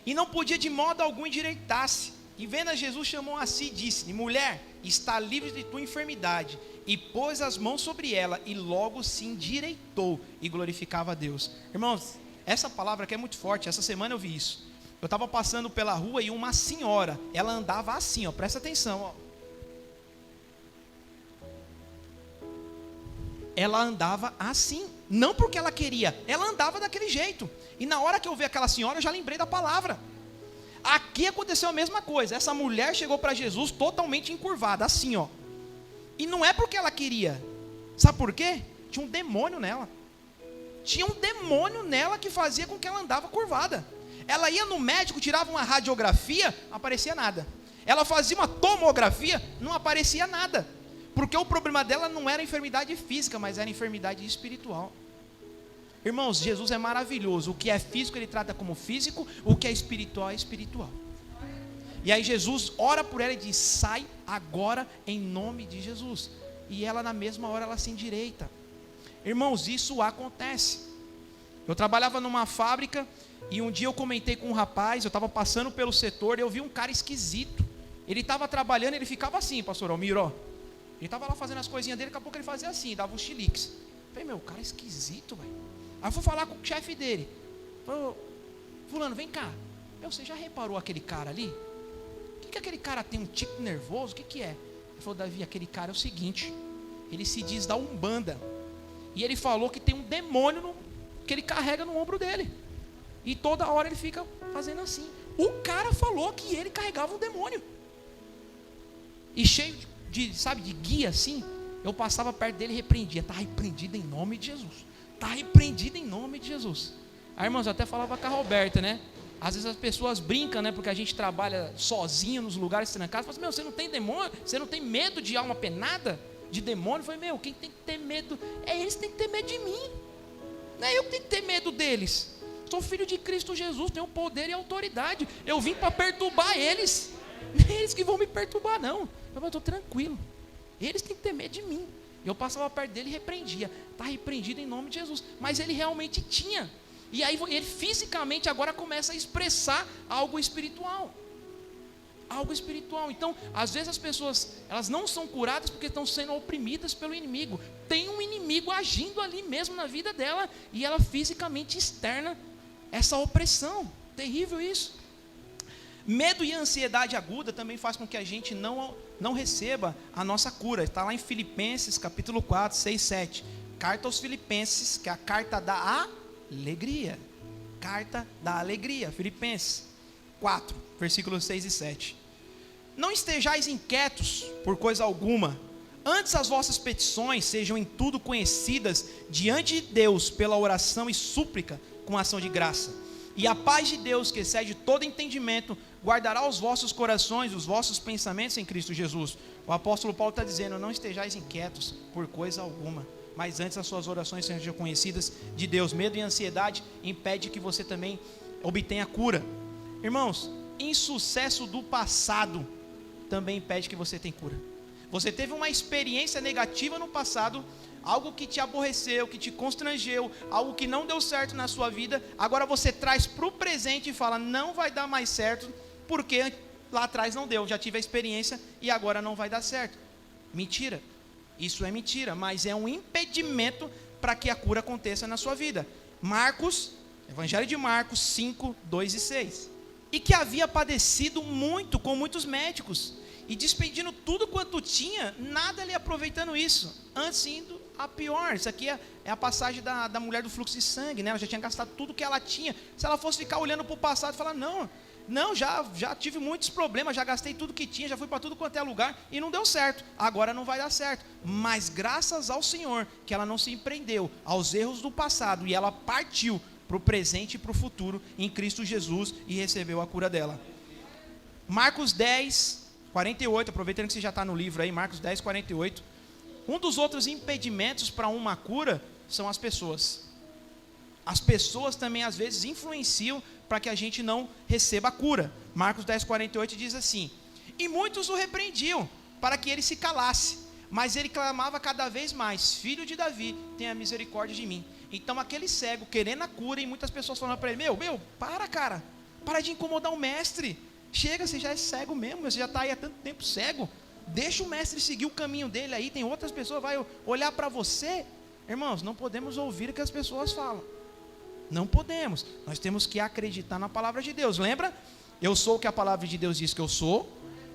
e não podia de modo algum endireitar-se. E vendo a Jesus, chamou a si e disse-lhe: mulher, está livre de tua enfermidade. E pôs as mãos sobre ela, e logo se endireitou e glorificava a Deus. Irmãos, essa palavra aqui é muito forte. Essa semana eu vi isso. Eu estava passando pela rua e uma senhora, ela andava assim, presta atenção, ela andava assim, não porque ela queria, ela andava daquele jeito. E na hora que eu vi aquela senhora, eu já lembrei da palavra. Aqui aconteceu a mesma coisa. Essa mulher chegou para Jesus totalmente encurvada, assim, ó. E não é porque ela queria. Sabe por quê? Tinha um demônio nela. Tinha um demônio nela que fazia com que ela andava curvada. Ela ia no médico, tirava uma radiografia, não aparecia nada. Ela fazia uma tomografia, não aparecia nada. Porque o problema dela não era enfermidade física, mas era enfermidade espiritual. Irmãos, Jesus é maravilhoso. O que é físico ele trata como físico, o que é espiritual é espiritual. E aí Jesus ora por ela e diz: sai agora em nome de Jesus. E ela na mesma hora ela se endireita. Irmãos, isso acontece. Eu trabalhava numa fábrica e um dia eu comentei com um rapaz, eu estava passando pelo setor e eu vi um cara esquisito. Ele estava trabalhando, ele ficava assim, pastor Almiro, ó. Ele estava lá fazendo as coisinhas dele, daqui a pouco ele fazia assim, dava uns chiliques. Eu falei, meu, o cara é esquisito, velho. Aí eu fui falar com o chefe dele. Falei, fulano, vem cá. Você já reparou aquele cara ali? O que aquele cara tem, um tique nervoso? O que é? Ele falou, Davi, aquele cara é o seguinte, ele se diz da Umbanda. E ele falou que tem um demônio que ele carrega no ombro dele. E toda hora ele fica fazendo assim. O cara falou que ele carregava um demônio. E cheio de guia assim, eu passava perto dele e repreendia. Está repreendido em nome de Jesus. Está repreendido em nome de Jesus. Aí, irmãos, eu até falava com a Roberta, né? Às vezes as pessoas brincam, né? Porque a gente trabalha sozinho nos lugares trancados. Fala assim, meu, você não tem demônio? Você não tem medo de alma penada? De demônio? Eu falei, meu, quem tem que ter medo? É eles que tem que ter medo de mim. Não é eu que tenho que ter medo deles. Sou filho de Cristo Jesus, tenho poder e autoridade. Eu vim para perturbar eles. Não é eles que vão me perturbar, não. Eu estou tranquilo. Eles têm que ter medo de mim. Eu passava perto dele e repreendia. Está repreendido em nome de Jesus. Mas ele realmente tinha. E aí ele fisicamente agora começa a expressar algo espiritual. Algo espiritual. Então, às vezes as pessoas, elas não são curadas porque estão sendo oprimidas pelo inimigo. Tem um inimigo agindo ali mesmo na vida dela e ela fisicamente externa essa opressão. Terrível isso. Medo e ansiedade aguda também faz com que a gente não receba a nossa cura. Está lá em Filipenses capítulo 4, 6, 7. Carta aos Filipenses, que é a carta da alegria. Carta da alegria. Filipenses 4, versículos 6 e 7. Não estejais inquietos por coisa alguma, antes as vossas petições sejam em tudo conhecidas diante de Deus pela oração e súplica com ação de graça. E a paz de Deus, que excede todo entendimento, guardará os vossos corações, os vossos pensamentos em Cristo Jesus. O apóstolo Paulo está dizendo, não estejais inquietos por coisa alguma, mas antes as suas orações sejam conhecidas de Deus. Medo e ansiedade impede que você também obtenha cura. Irmãos, insucesso do passado também impede que você tenha cura. Você teve uma experiência negativa no passado, algo que te aborreceu, que te constrangeu, algo que não deu certo na sua vida, agora você traz para o presente e fala, não vai dar mais certo, porque lá atrás não deu, já tive a experiência e agora não vai dar certo. Mentira, isso é mentira, mas é um impedimento para que a cura aconteça na sua vida. Evangelho de Marcos 5, 2 e 6. E que havia padecido muito com muitos médicos, e despedindo tudo quanto tinha, nada lhe aproveitando isso, antes indo a pior. Isso aqui é a passagem da mulher do fluxo de sangue, né? Ela já tinha gastado tudo que ela tinha. Se ela fosse ficar olhando para o passado e falar, não, já tive muitos problemas, já gastei tudo que tinha, já fui para tudo quanto é lugar, e não deu certo, agora não vai dar certo. Mas graças ao Senhor, que ela não se empreendeu aos erros do passado, e ela partiu para o presente e para o futuro, em Cristo Jesus, e recebeu a cura dela. Marcos 10, 48, aproveitando que você já está no livro aí, Marcos 10, 48. Um dos outros impedimentos para uma cura são as pessoas. As pessoas também às vezes influenciam para que a gente não receba a cura. Marcos 10, 48 diz assim, e muitos o repreendiam para que ele se calasse, mas ele clamava cada vez mais, filho de Davi, tenha misericórdia de mim. Então aquele cego querendo a cura, e muitas pessoas falando para ele, para de incomodar o mestre, chega, você já é cego mesmo, você já está aí há tanto tempo cego, deixa o mestre seguir o caminho dele aí, tem outras pessoas, vai olhar para você. Irmãos, não podemos ouvir o que as pessoas falam, não podemos, nós temos que acreditar na palavra de Deus. Lembra? Eu sou o que a palavra de Deus diz que eu sou,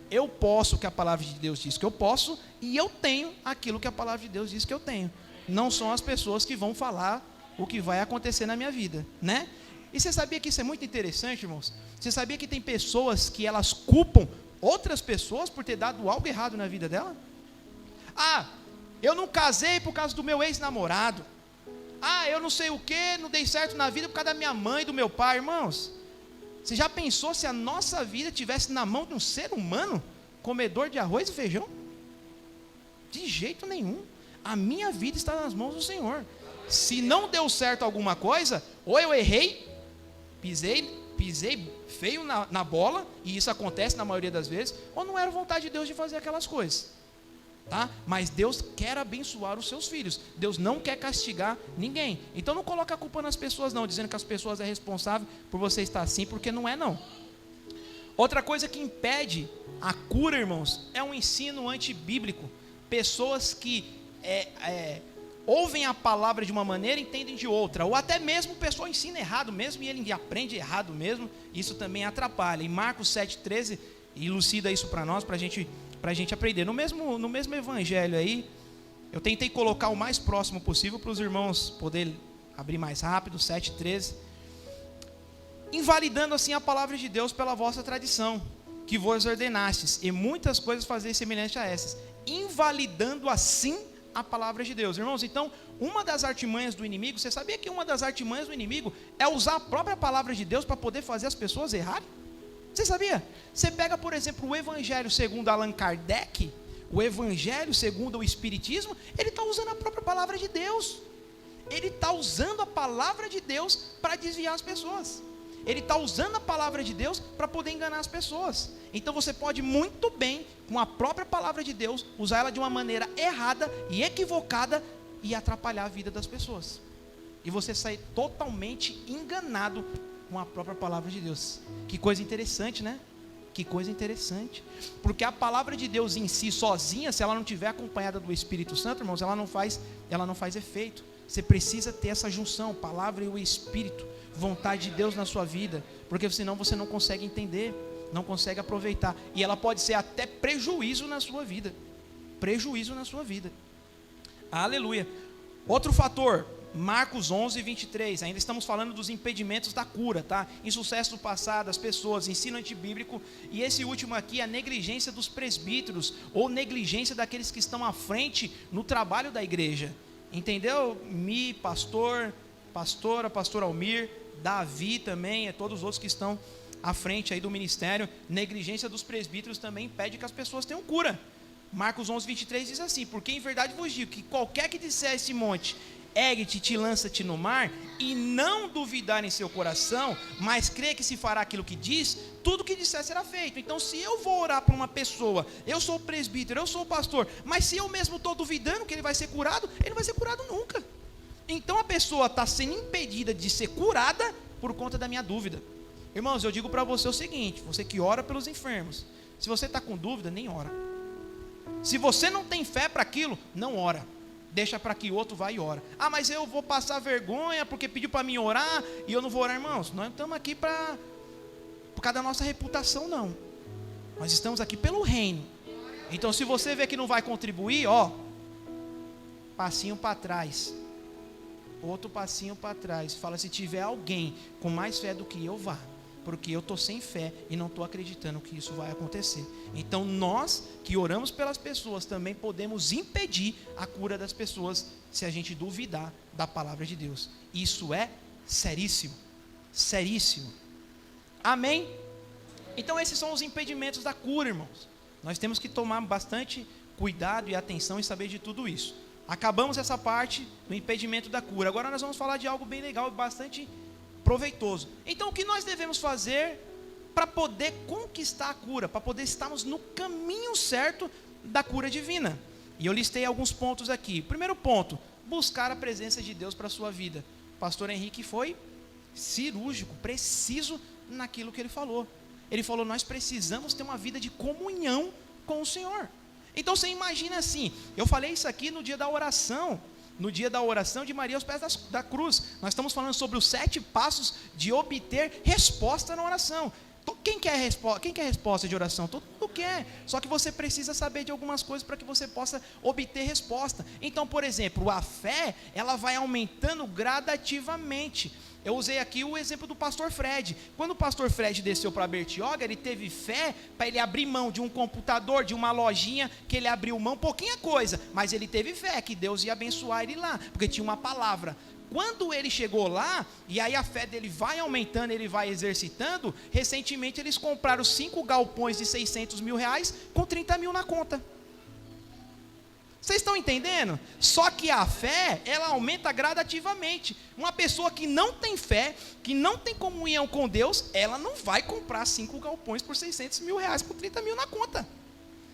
eu posso o que a palavra de Deus diz que eu posso, e eu tenho aquilo que a palavra de Deus diz que eu tenho. não são as pessoas que vão falar o que vai acontecer na minha vida, né? E você sabia que isso é muito interessante, irmãos? Você sabia que tem pessoas que elas culpam outras pessoas por ter dado algo errado na vida dela? Ah, eu não casei por causa do meu ex-namorado. Ah, eu não sei o que, não dei certo na vida por causa da minha mãe e do meu pai. Irmãos, você já pensou se a nossa vida estivesse na mão de um ser humano, comedor de arroz e feijão? De jeito nenhum. A minha vida está nas mãos do Senhor. Se não deu certo alguma coisa, ou eu errei, pisei feio na bola, e isso acontece na maioria das vezes, ou não era vontade de Deus de fazer aquelas coisas. Tá? Mas Deus quer abençoar os seus filhos. Deus não quer castigar ninguém. Então não coloca a culpa nas pessoas não, dizendo que as pessoas é responsável por você estar assim, porque não é não. Outra coisa que impede a cura, irmãos, é um ensino antibíblico. Pessoas que ouvem a palavra de uma maneira e entendem de outra, ou até mesmo o pessoal ensina errado mesmo e ele aprende errado mesmo. Isso também atrapalha. Em Marcos 7,13 elucida isso para nós, para a gente aprender. No mesmo evangelho aí, eu tentei colocar o mais próximo possível para os irmãos poderem abrir mais rápido, 7,13. Invalidando assim a palavra de Deus pela vossa tradição, que vos ordenastes, e muitas coisas fazeis semelhante a essas, invalidando assim a palavra de Deus. Irmãos, então, uma das artimanhas do inimigo, você sabia que uma das artimanhas do inimigo é usar a própria palavra de Deus para poder fazer as pessoas errarem? Você sabia? Você pega, por exemplo, o Evangelho segundo Allan Kardec, o Evangelho segundo o Espiritismo, ele está usando a própria palavra de Deus. Ele está usando a palavra de Deus para desviar as pessoas. Ele está usando a palavra de Deus para poder enganar as pessoas. Então você pode muito bem, com a própria palavra de Deus, usar ela de uma maneira errada e equivocada e atrapalhar a vida das pessoas. E você sair totalmente enganado com a própria palavra de Deus. Que coisa interessante, né? Que coisa interessante. Porque a palavra de Deus em si, sozinha, se ela não estiver acompanhada do Espírito Santo, irmãos, ela não faz efeito. Você precisa ter essa junção, palavra e o Espírito, vontade de Deus na sua vida, porque senão você não consegue entender, não consegue aproveitar, e ela pode ser até prejuízo na sua vida, aleluia. Outro fator, Marcos 11:23, ainda estamos falando dos impedimentos da cura, tá? Insucesso do passado, as pessoas, ensino antibíblico, e esse último aqui, a negligência dos presbíteros, ou negligência daqueles que estão à frente no trabalho da igreja, entendeu? Pastora, pastor Almir, Davi também, todos os outros que estão à frente aí do ministério. Negligência dos presbíteros também impede que as pessoas tenham cura. Marcos 11:23 diz assim: porque em verdade vos digo que qualquer que disser a esse monte, ergue-te e te lança-te no mar, e não duvidar em seu coração, mas crê que se fará aquilo que diz, tudo o que disser será feito. Então, se eu vou orar para uma pessoa, eu sou o presbítero, eu sou o pastor, mas se eu mesmo estou duvidando que ele vai ser curado, ele não vai ser curado nunca. Então a pessoa está sendo impedida de ser curada por conta da minha dúvida. Irmãos, eu digo para você o seguinte: você que ora pelos enfermos, se você está com dúvida, nem ora. Se você não tem fé para aquilo, não ora. Deixa para que outro vá e ora. Ah, mas eu vou passar vergonha porque pediu para mim orar e eu não vou orar. Irmãos, nós não estamos aqui por causa da nossa reputação, não. Nós estamos aqui pelo reino. Então, se você vê que não vai contribuir, passinho para trás. Outro passinho para trás. Fala: se tiver alguém com mais fé do que eu, vá. Porque eu estou sem fé e não estou acreditando que isso vai acontecer. Então nós que oramos pelas pessoas também podemos impedir a cura das pessoas se a gente duvidar da palavra de Deus. Isso é seríssimo. Seríssimo. Amém? Então esses são os impedimentos da cura, irmãos. Nós temos que tomar bastante cuidado e atenção em saber de tudo isso. Acabamos essa parte do impedimento da cura. Agora nós vamos falar de algo bem legal e bastante proveitoso. Então o que nós devemos fazer para poder conquistar a cura, para poder estarmos no caminho certo da cura divina? E eu listei alguns pontos aqui. Primeiro ponto: buscar a presença de Deus para a sua vida. O pastor Henrique foi cirúrgico, preciso naquilo que ele falou. Ele falou: nós precisamos ter uma vida de comunhão com o Senhor. Então você imagina assim, eu falei isso aqui no dia da oração de Maria aos pés da cruz. Nós estamos falando sobre os 7 passos de obter resposta na oração. Quem quer resposta de oração? Todo mundo quer. Só que você precisa saber de algumas coisas para que você possa obter resposta. Então, por exemplo, a fé, ela vai aumentando gradativamente. Eu usei aqui o exemplo do pastor Fred. Quando o pastor Fred desceu para Bertioga, ele teve fé para ele abrir mão de um computador, de uma lojinha que ele abriu mão, pouquinha coisa, mas ele teve fé que Deus ia abençoar ele lá, porque tinha uma palavra. Quando ele chegou lá, e aí a fé dele vai aumentando, ele vai exercitando, recentemente eles compraram 5 galpões de 600 mil reais com 30 mil na conta. Vocês estão entendendo? Só que a fé, ela aumenta gradativamente. Uma pessoa que não tem fé, que não tem comunhão com Deus, ela não vai comprar 5 galpões por 600 mil reais com 30 mil na conta.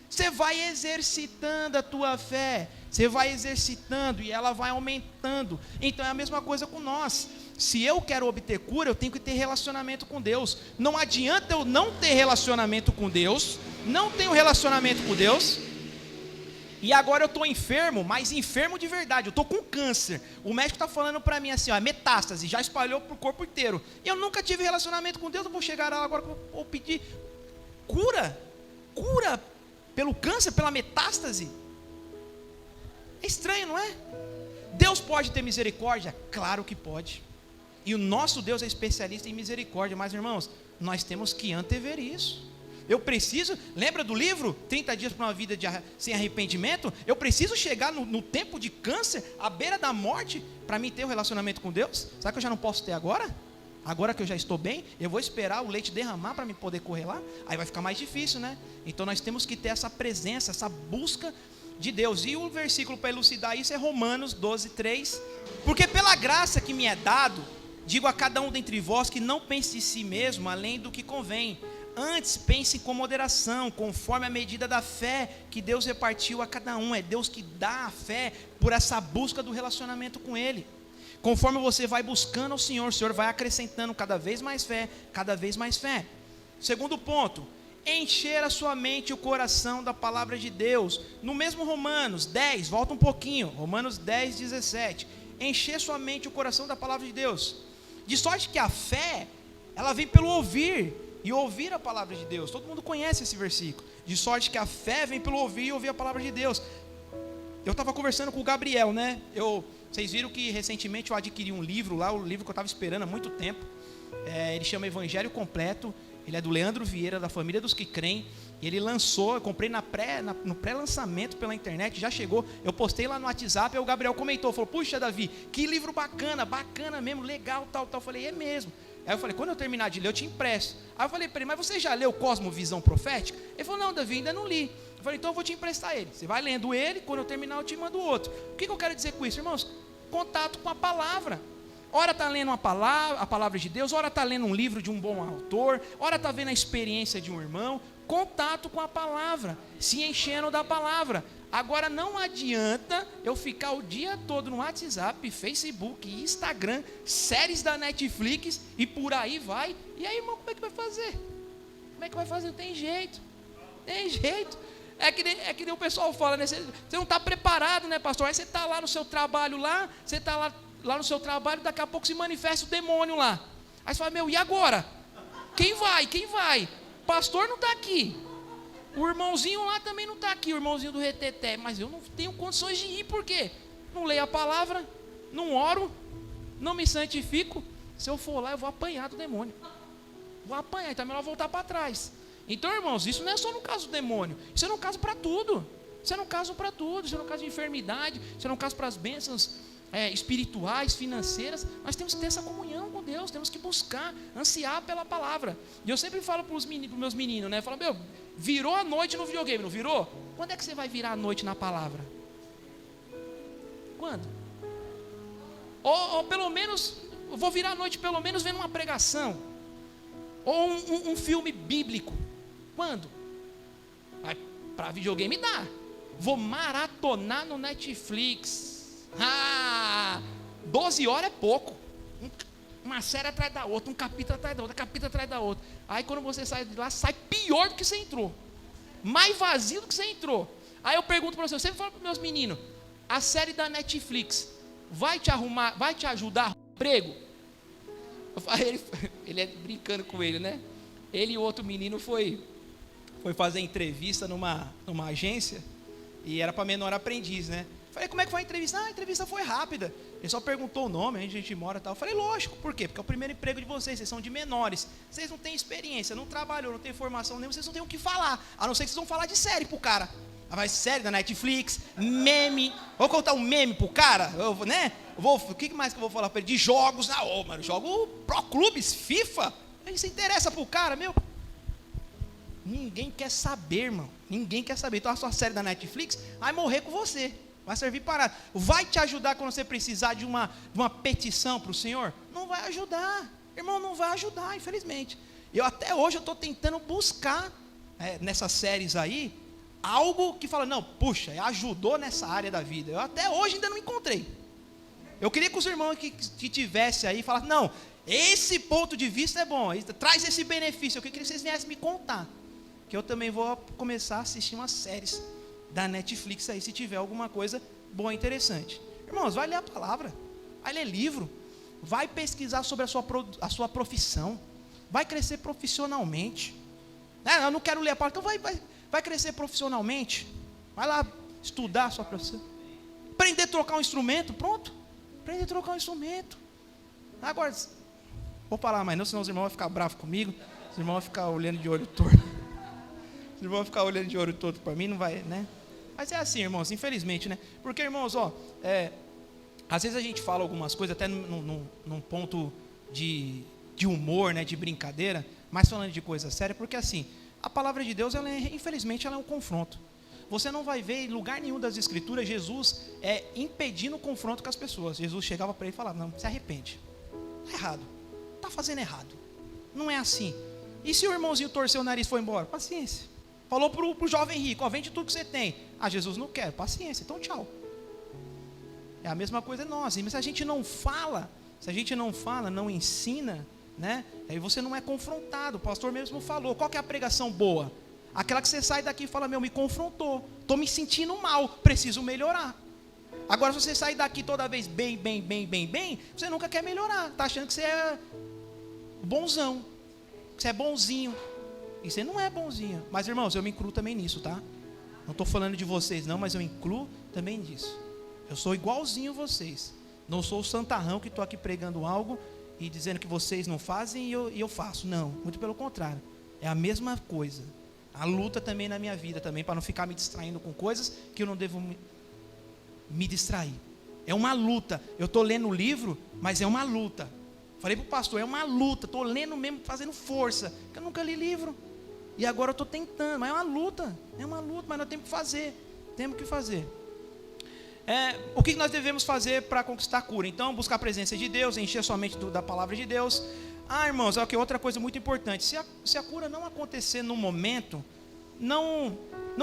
Você vai exercitando a tua fé, você vai exercitando e ela vai aumentando. Então é a mesma coisa com nós. Se eu quero obter cura, eu tenho que ter relacionamento com Deus. Não adianta eu não ter relacionamento com Deus, não tenho relacionamento com Deus, e agora eu estou enfermo, mas enfermo de verdade, eu estou com câncer. O médico está falando para mim assim, ó, metástase, já espalhou para o corpo inteiro. Eu nunca tive relacionamento com Deus, eu vou chegar lá agora, vou pedir cura pelo câncer, pela metástase. É estranho, não é? Deus pode ter misericórdia? Claro que pode. E o nosso Deus é especialista em misericórdia. Mas, irmãos, nós temos que antever isso. Eu preciso, lembra do livro 30 dias para uma vida sem arrependimento? Eu preciso chegar no tempo de câncer, à beira da morte, para mim ter um relacionamento com Deus? Será que eu já não posso ter agora? Agora que eu já estou bem, eu vou esperar o leite derramar para me poder correr lá? Aí vai ficar mais difícil, né? Então nós temos que ter essa presença, essa busca de Deus. E o versículo para elucidar isso é Romanos 12:3. Porque pela graça que me é dado, digo a cada um dentre vós que não pense em si mesmo além do que convém. Antes pense com moderação, conforme a medida da fé que Deus repartiu a cada um. É Deus que dá a fé por essa busca do relacionamento com Ele. Conforme você vai buscando ao Senhor, o Senhor vai acrescentando cada vez mais fé, cada vez mais fé. Segundo ponto, encher a sua mente e o coração da palavra de Deus. No mesmo Romanos 10, volta um pouquinho, Romanos 10:17. Encher sua mente e o coração da palavra de Deus. De sorte que a fé, ela vem pelo ouvir, e ouvir a palavra de Deus. Todo mundo conhece esse versículo. De sorte que a fé vem pelo ouvir e ouvir a palavra de Deus. Eu estava conversando com o Gabriel, né? Vocês viram que recentemente eu adquiri um livro lá, o livro que eu estava esperando há muito tempo. Ele chama Evangelho Completo. Ele é do Leandro Vieira, da Família dos que Creem. E ele lançou, eu comprei no pré-lançamento pela internet, já chegou. Eu postei lá no WhatsApp, aí o Gabriel comentou, falou, puxa Davi, que livro bacana mesmo, legal, tal. Eu falei, é mesmo. Aí eu falei, quando eu terminar de ler, eu te empresto. Aí eu falei para ele, mas você já leu Cosmovisão Profética? Ele falou, não, Davi, ainda não li. Eu falei, então eu vou te emprestar ele. Você vai lendo ele, quando eu terminar eu te mando outro. O que eu quero dizer com isso, irmãos? Contato com a palavra. Ora está lendo a palavra de Deus, ora está lendo um livro de um bom autor, ora está vendo a experiência de um irmão. Contato com a palavra, se enchendo da palavra. Agora não adianta eu ficar o dia todo no WhatsApp, Facebook, Instagram, séries da Netflix e por aí vai. E aí, irmão, como é que vai fazer? Como é que vai fazer? Não tem jeito. Tem jeito. É que nem o pessoal fala, né? Você não está preparado, né, pastor? Aí você está lá no seu trabalho você está lá no seu trabalho, daqui a pouco se manifesta o demônio lá. Aí você fala, e agora? Quem vai? O pastor não está aqui. O irmãozinho lá também não está aqui, o irmãozinho do reteté. Mas eu não tenho condições de ir, por quê? Não leio a palavra, não oro, não me santifico. Se eu for lá, eu vou apanhar do demônio. Vou apanhar, então é melhor voltar para trás. Então, irmãos, isso não é só no caso do demônio. Isso é no caso para tudo. Isso é no caso para tudo. Isso é no caso de enfermidade. Isso é no caso para as bênçãos espirituais, financeiras. Nós temos que ter essa comunhão com Deus. Temos que buscar, ansiar pela palavra. E eu sempre falo para os meus meninos, né? Falo, virou a noite no videogame, não virou? Quando é que você vai virar a noite na palavra? Quando? Ou pelo menos, eu vou virar a noite pelo menos vendo uma pregação. Ou um filme bíblico. Quando? Para videogame dá. Vou maratonar no Netflix. 12 horas é pouco. Uma série atrás da outra, um capítulo atrás da outra, capítulo atrás da outra. Aí quando você sai de lá, sai pior do que você entrou. Mais vazio do que você entrou. Aí eu pergunto para você, eu sempre falo para meus meninos, a série da Netflix vai te ajudar a arrumar emprego? Ele é brincando com ele, né? Ele e o outro menino foi fazer entrevista numa agência, e era para menor aprendiz, né? Falei, como é que foi a entrevista? A entrevista foi rápida. Ele só perguntou o nome, onde a gente mora e tal. Falei, lógico, por quê? Porque é o primeiro emprego de vocês são de menores. Vocês não têm experiência, não trabalhou, não têm formação nenhuma, vocês não têm o que falar. A não ser que vocês vão falar de série pro cara. Vai série da Netflix, meme. Vou contar um meme pro cara, né? O que mais que eu vou falar para ele? De jogos. Mano, jogo Pro Clubes, FIFA. Isso interessa pro cara, meu. Ninguém quer saber, irmão. Ninguém quer saber. Então a sua série da Netflix vai morrer com você. Vai servir para nada. Vai te ajudar quando você precisar de uma petição para o Senhor? Não vai ajudar. Irmão, não vai ajudar, infelizmente. Até hoje eu estou tentando buscar nessas séries aí algo que fala, não, puxa, ajudou nessa área da vida. Eu até hoje ainda não encontrei. Eu queria que os irmãos que tivessem aí falassem, não, esse ponto de vista é bom, traz esse benefício. Eu queria que vocês viessem me contar. Que eu também vou começar a assistir umas séries da Netflix aí, se tiver alguma coisa boa e interessante. Irmãos, vai ler a palavra, vai ler livro, vai pesquisar sobre a sua profissão, vai crescer profissionalmente. Eu não quero ler a palavra, então vai crescer profissionalmente, vai lá estudar a sua profissão, aprender a trocar um instrumento, pronto, aprender a trocar um instrumento. Agora, vou falar mais não, senão os irmãos vão ficar bravos comigo, os irmãos vão ficar olhando de olho torto. Os irmãos vão ficar olhando de olho torto para mim, não vai, né? Mas é assim, irmãos, infelizmente, né? Porque, irmãos, às vezes a gente fala algumas coisas, até num ponto de humor, né? De brincadeira, mas falando de coisa séria, porque assim, a palavra de Deus, infelizmente, ela é um confronto. Você não vai ver em lugar nenhum das Escrituras Jesus impedindo o confronto com as pessoas. Jesus chegava para ele e falava, não, se arrepende. Está errado, está fazendo errado. Não é assim. E se o irmãozinho torceu o nariz e foi embora? Paciência. Falou para o jovem rico, vende tudo que você tem. Jesus não quer, paciência, então tchau. É a mesma coisa nós. Mas se a gente não fala, não ensina, né? Aí você não é confrontado. O pastor mesmo falou, qual que é a pregação boa? Aquela que você sai daqui e fala, me confrontou, estou me sentindo mal, preciso melhorar. Agora se você sair daqui toda vez bem, você nunca quer melhorar, está achando que você é bonzão, que você é bonzinho. E você não é bonzinho. Mas, irmãos, eu me incluo também nisso, tá? Não estou falando de vocês não, mas eu me incluo também nisso. Eu sou igualzinho vocês. Não sou o santarrão que estou aqui pregando algo e dizendo que vocês não fazem e eu faço. Não, muito pelo contrário. É a mesma coisa. A luta também na minha vida também, para não ficar me distraindo com coisas que eu não devo me distrair. É uma luta. Eu estou lendo o livro, mas é uma luta. Falei para o pastor, é uma luta. Estou lendo mesmo, fazendo força. Porque eu nunca li livro. E agora eu estou tentando, mas é uma luta, mas nós temos que fazer. O que nós devemos fazer para conquistar a cura? Então, buscar a presença de Deus, encher sua mente da palavra de Deus. Irmãos, outra coisa muito importante, se a cura não acontecer no momento, não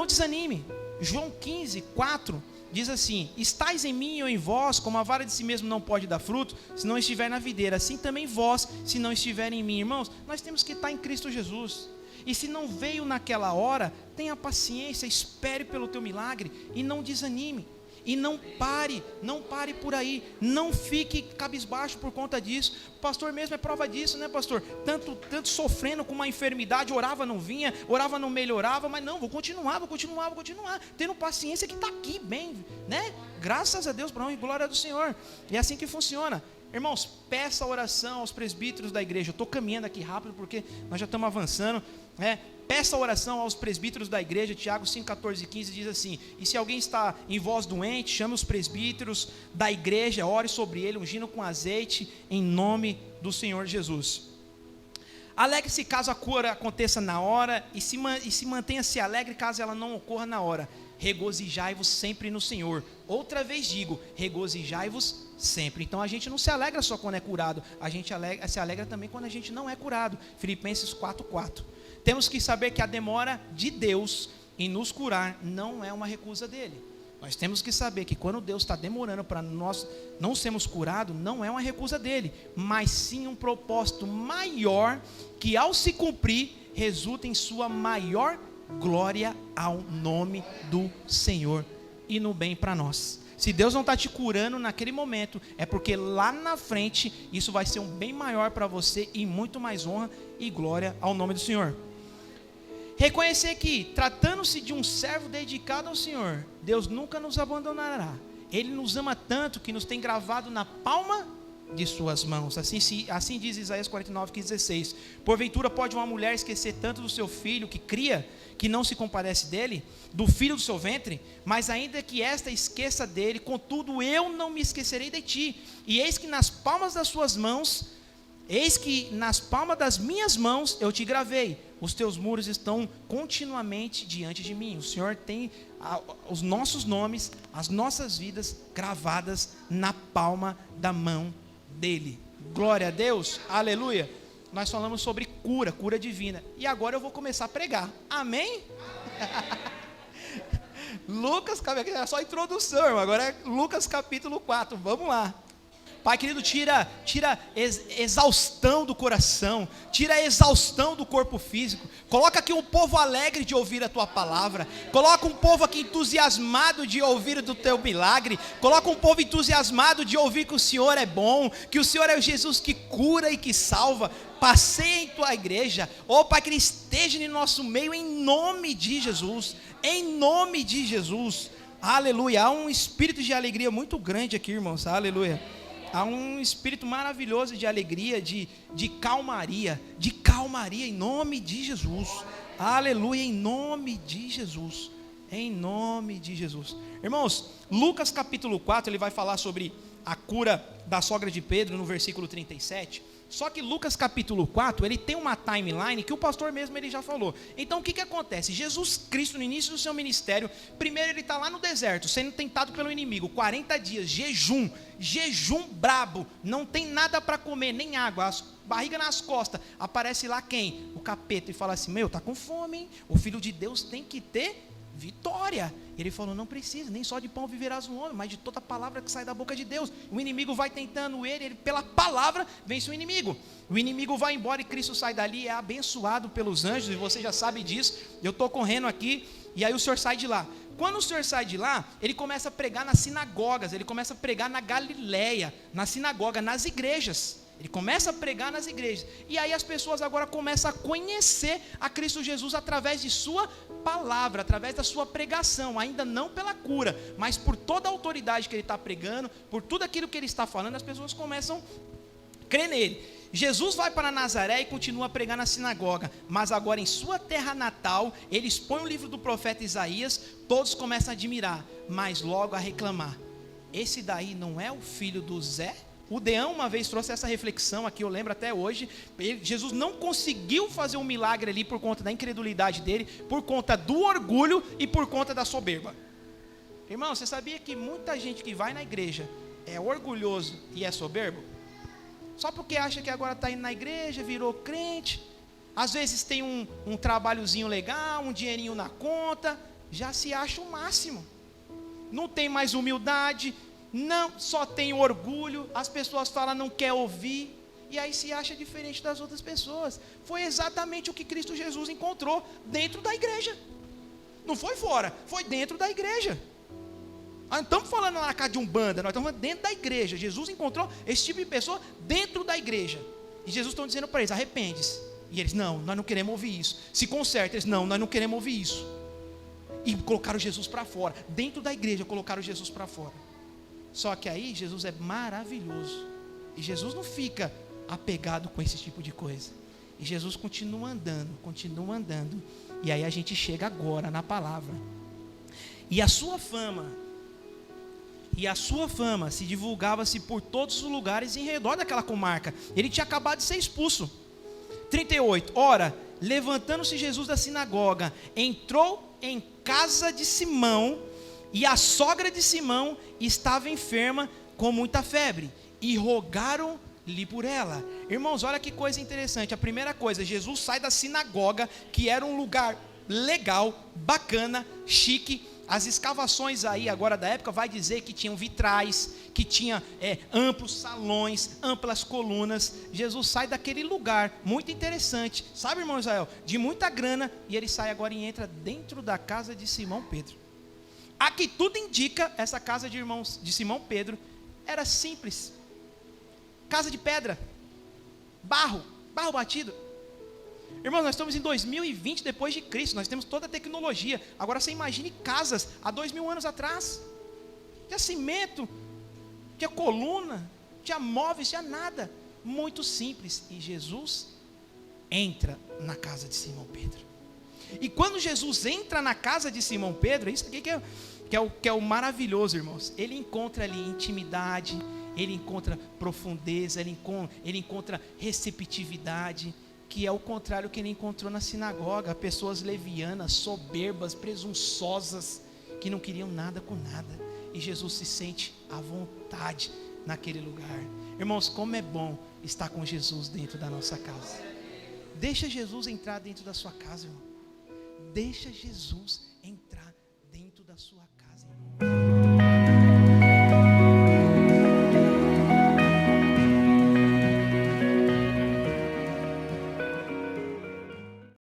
desanime. João 15, 4, diz assim, estais em mim ou em vós, como a vara de si mesmo não pode dar fruto, se não estiver na videira, assim também vós, se não estiver em mim. Irmãos, nós temos que estar em Cristo Jesus. E se não veio naquela hora, tenha paciência, espere pelo teu milagre e não desanime. E não pare por aí, não fique cabisbaixo por conta disso. O pastor mesmo é prova disso, né, pastor? Tanto sofrendo com uma enfermidade, orava não vinha, orava não melhorava, mas não, vou continuar, tendo paciência que está aqui bem, né? Graças a Deus, para a honra e glória do Senhor. E é assim que funciona. Irmãos, peça oração aos presbíteros da igreja. Eu estou caminhando aqui rápido porque nós já estamos avançando, né? Peça oração aos presbíteros da igreja. Tiago 5, 14 e 15 diz assim, e se alguém está em voz doente, chame os presbíteros da igreja, ore sobre ele, ungindo com azeite, em nome do Senhor Jesus. Alegre-se caso a cura aconteça na hora, e se mantenha-se alegre caso ela não ocorra na hora. Regozijai-vos sempre no Senhor. Outra vez digo, regozijai-vos sempre. Então a gente não se alegra só quando é curado, a gente se alegra também quando a gente não é curado. Filipenses 4:4. Temos que saber que a demora de Deus em nos curar não é uma recusa dele. Nós temos que saber que quando Deus está demorando para nós não sermos curados, não é uma recusa dele, mas sim um propósito maior que ao se cumprir, resulta em sua maior glória ao nome do Senhor e no bem para nós. Se Deus não está te curando naquele momento, é porque lá na frente isso vai ser um bem maior para você e muito mais honra e glória ao nome do Senhor. Reconhecer que, tratando-se de um servo dedicado ao Senhor, Deus nunca nos abandonará. Ele nos ama tanto que nos tem gravado na palma de suas mãos. Assim diz Isaías 49:16. Porventura pode uma mulher esquecer tanto do seu filho que cria, que não se compadece dele, do filho do seu ventre? Mas ainda que esta esqueça dele, contudo eu não me esquecerei de ti. E eis que nas palmas das suas mãos, eis que nas palmas das minhas mãos eu te gravei. Os teus muros estão continuamente diante de mim. O Senhor tem os nossos nomes, as nossas vidas gravadas na palma da mão dele. Glória a Deus, aleluia. Nós falamos sobre cura divina. E agora eu vou começar a pregar. Amém? Lucas, era só a introdução, irmão. Agora é Lucas capítulo 4. Vamos lá. Pai querido, tira exaustão do coração, tira exaustão do corpo físico. Coloca aqui um povo alegre de ouvir a tua palavra. Coloca um povo aqui entusiasmado de ouvir do teu milagre. Coloca um povo entusiasmado de ouvir que o Senhor é bom, que o Senhor é o Jesus que cura e que salva. Passeia em tua igreja, Pai, que Ele esteja em nosso meio em nome de Jesus. Em nome de Jesus, aleluia. Há um espírito de alegria muito grande aqui, irmãos, aleluia. Há um espírito maravilhoso de alegria, de calmaria em nome de Jesus, aleluia, em nome de Jesus, em nome de Jesus. Irmãos, Lucas capítulo 4, ele vai falar sobre a cura da sogra de Pedro no versículo 37, só que Lucas capítulo 4, ele tem uma timeline que o pastor mesmo ele já falou. Então o que acontece? Jesus Cristo no início do seu ministério, primeiro ele está lá no deserto, sendo tentado pelo inimigo, 40 dias, jejum brabo, não tem nada para comer, nem água, barriga nas costas, aparece lá quem? O capeta, e fala assim, tá com fome, hein? O filho de Deus tem que ter vitória. Ele falou, não precisa, nem só de pão viverás um homem, mas de toda palavra que sai da boca de Deus. O inimigo vai tentando ele pela palavra vence o inimigo vai embora e Cristo sai dali, é abençoado pelos anjos, e você já sabe disso. Eu estou correndo aqui, e aí o Senhor sai de lá. Quando o Senhor sai de lá, ele começa a pregar nas sinagogas, ele começa a pregar na Galileia, na sinagoga, nas igrejas. Ele começa a pregar nas igrejas. E aí as pessoas agora começam a conhecer a Cristo Jesus através de sua palavra, através da sua pregação. Ainda não pela cura, mas por toda a autoridade que ele está pregando, por tudo aquilo que ele está falando, as pessoas começam a crer nele. Jesus vai para Nazaré e continua a pregar na sinagoga. Mas agora em sua terra natal, ele expõe o livro do profeta Isaías. Todos começam a admirar, mas logo a reclamar. Esse daí não é o filho do Zé? O Deão uma vez trouxe essa reflexão aqui, eu lembro até hoje. Jesus não conseguiu fazer um milagre ali por conta da incredulidade dele, por conta do orgulho e por conta da soberba. Irmão, você sabia que muita gente que vai na igreja é orgulhoso e é soberbo? Só porque acha que agora está indo na igreja, virou crente, às vezes tem um trabalhozinho legal, um dinheirinho na conta, já se acha o máximo, não tem mais humildade, não, só tem orgulho, as pessoas falam não quer ouvir, e aí se acha diferente das outras pessoas. Foi exatamente o que Cristo Jesus encontrou dentro da igreja, não foi fora, foi dentro da igreja. Não estamos falando na casa de Umbanda, nós estamos falando dentro da igreja. Jesus encontrou esse tipo de pessoa dentro da igreja, e Jesus está dizendo para eles, arrepende-se, e eles, não, nós não queremos ouvir isso. Se conserta, eles, não, nós não queremos ouvir isso, e colocaram Jesus para fora, dentro da igreja colocaram Jesus para fora. Só que aí Jesus é maravilhoso, e Jesus não fica apegado com esse tipo de coisa, e Jesus continua andando, e aí a gente chega agora na palavra, e a sua fama se divulgava-se por todos os lugares em redor daquela comarca. Ele tinha acabado de ser expulso. 38, ora, levantando-se Jesus da sinagoga, entrou em casa de Simão, e a sogra de Simão estava enferma com muita febre, e rogaram-lhe por ela. Irmãos, olha que coisa interessante. A primeira coisa, Jesus sai da sinagoga, que era um lugar legal, bacana, chique. As escavações aí agora da época vai dizer que tinham vitrais, que tinha amplos salões, amplas colunas. Jesus sai daquele lugar muito interessante, sabe, irmão Israel, de muita grana, e ele sai agora e entra dentro da casa de Simão Pedro. Aqui tudo indica, essa casa de irmãos de Simão Pedro era simples. Casa de pedra, barro batido. Irmãos, nós estamos em 2020 depois de Cristo, nós temos toda a tecnologia. Agora você imagine casas há 2000 anos atrás. Tinha cimento, tinha coluna, tinha móveis, tinha nada. Muito simples. E Jesus entra na casa de Simão Pedro. E quando Jesus entra na casa de Simão Pedro, isso aqui que é o maravilhoso, irmãos. Ele encontra ali intimidade, ele encontra profundeza, ele encontra receptividade, que é o contrário que ele encontrou na sinagoga. Pessoas levianas, soberbas, presunçosas, que não queriam nada com nada. E Jesus se sente à vontade naquele lugar. Irmãos, como é bom estar com Jesus dentro da nossa casa. Deixa Jesus entrar dentro da sua casa, irmão. Deixa Jesus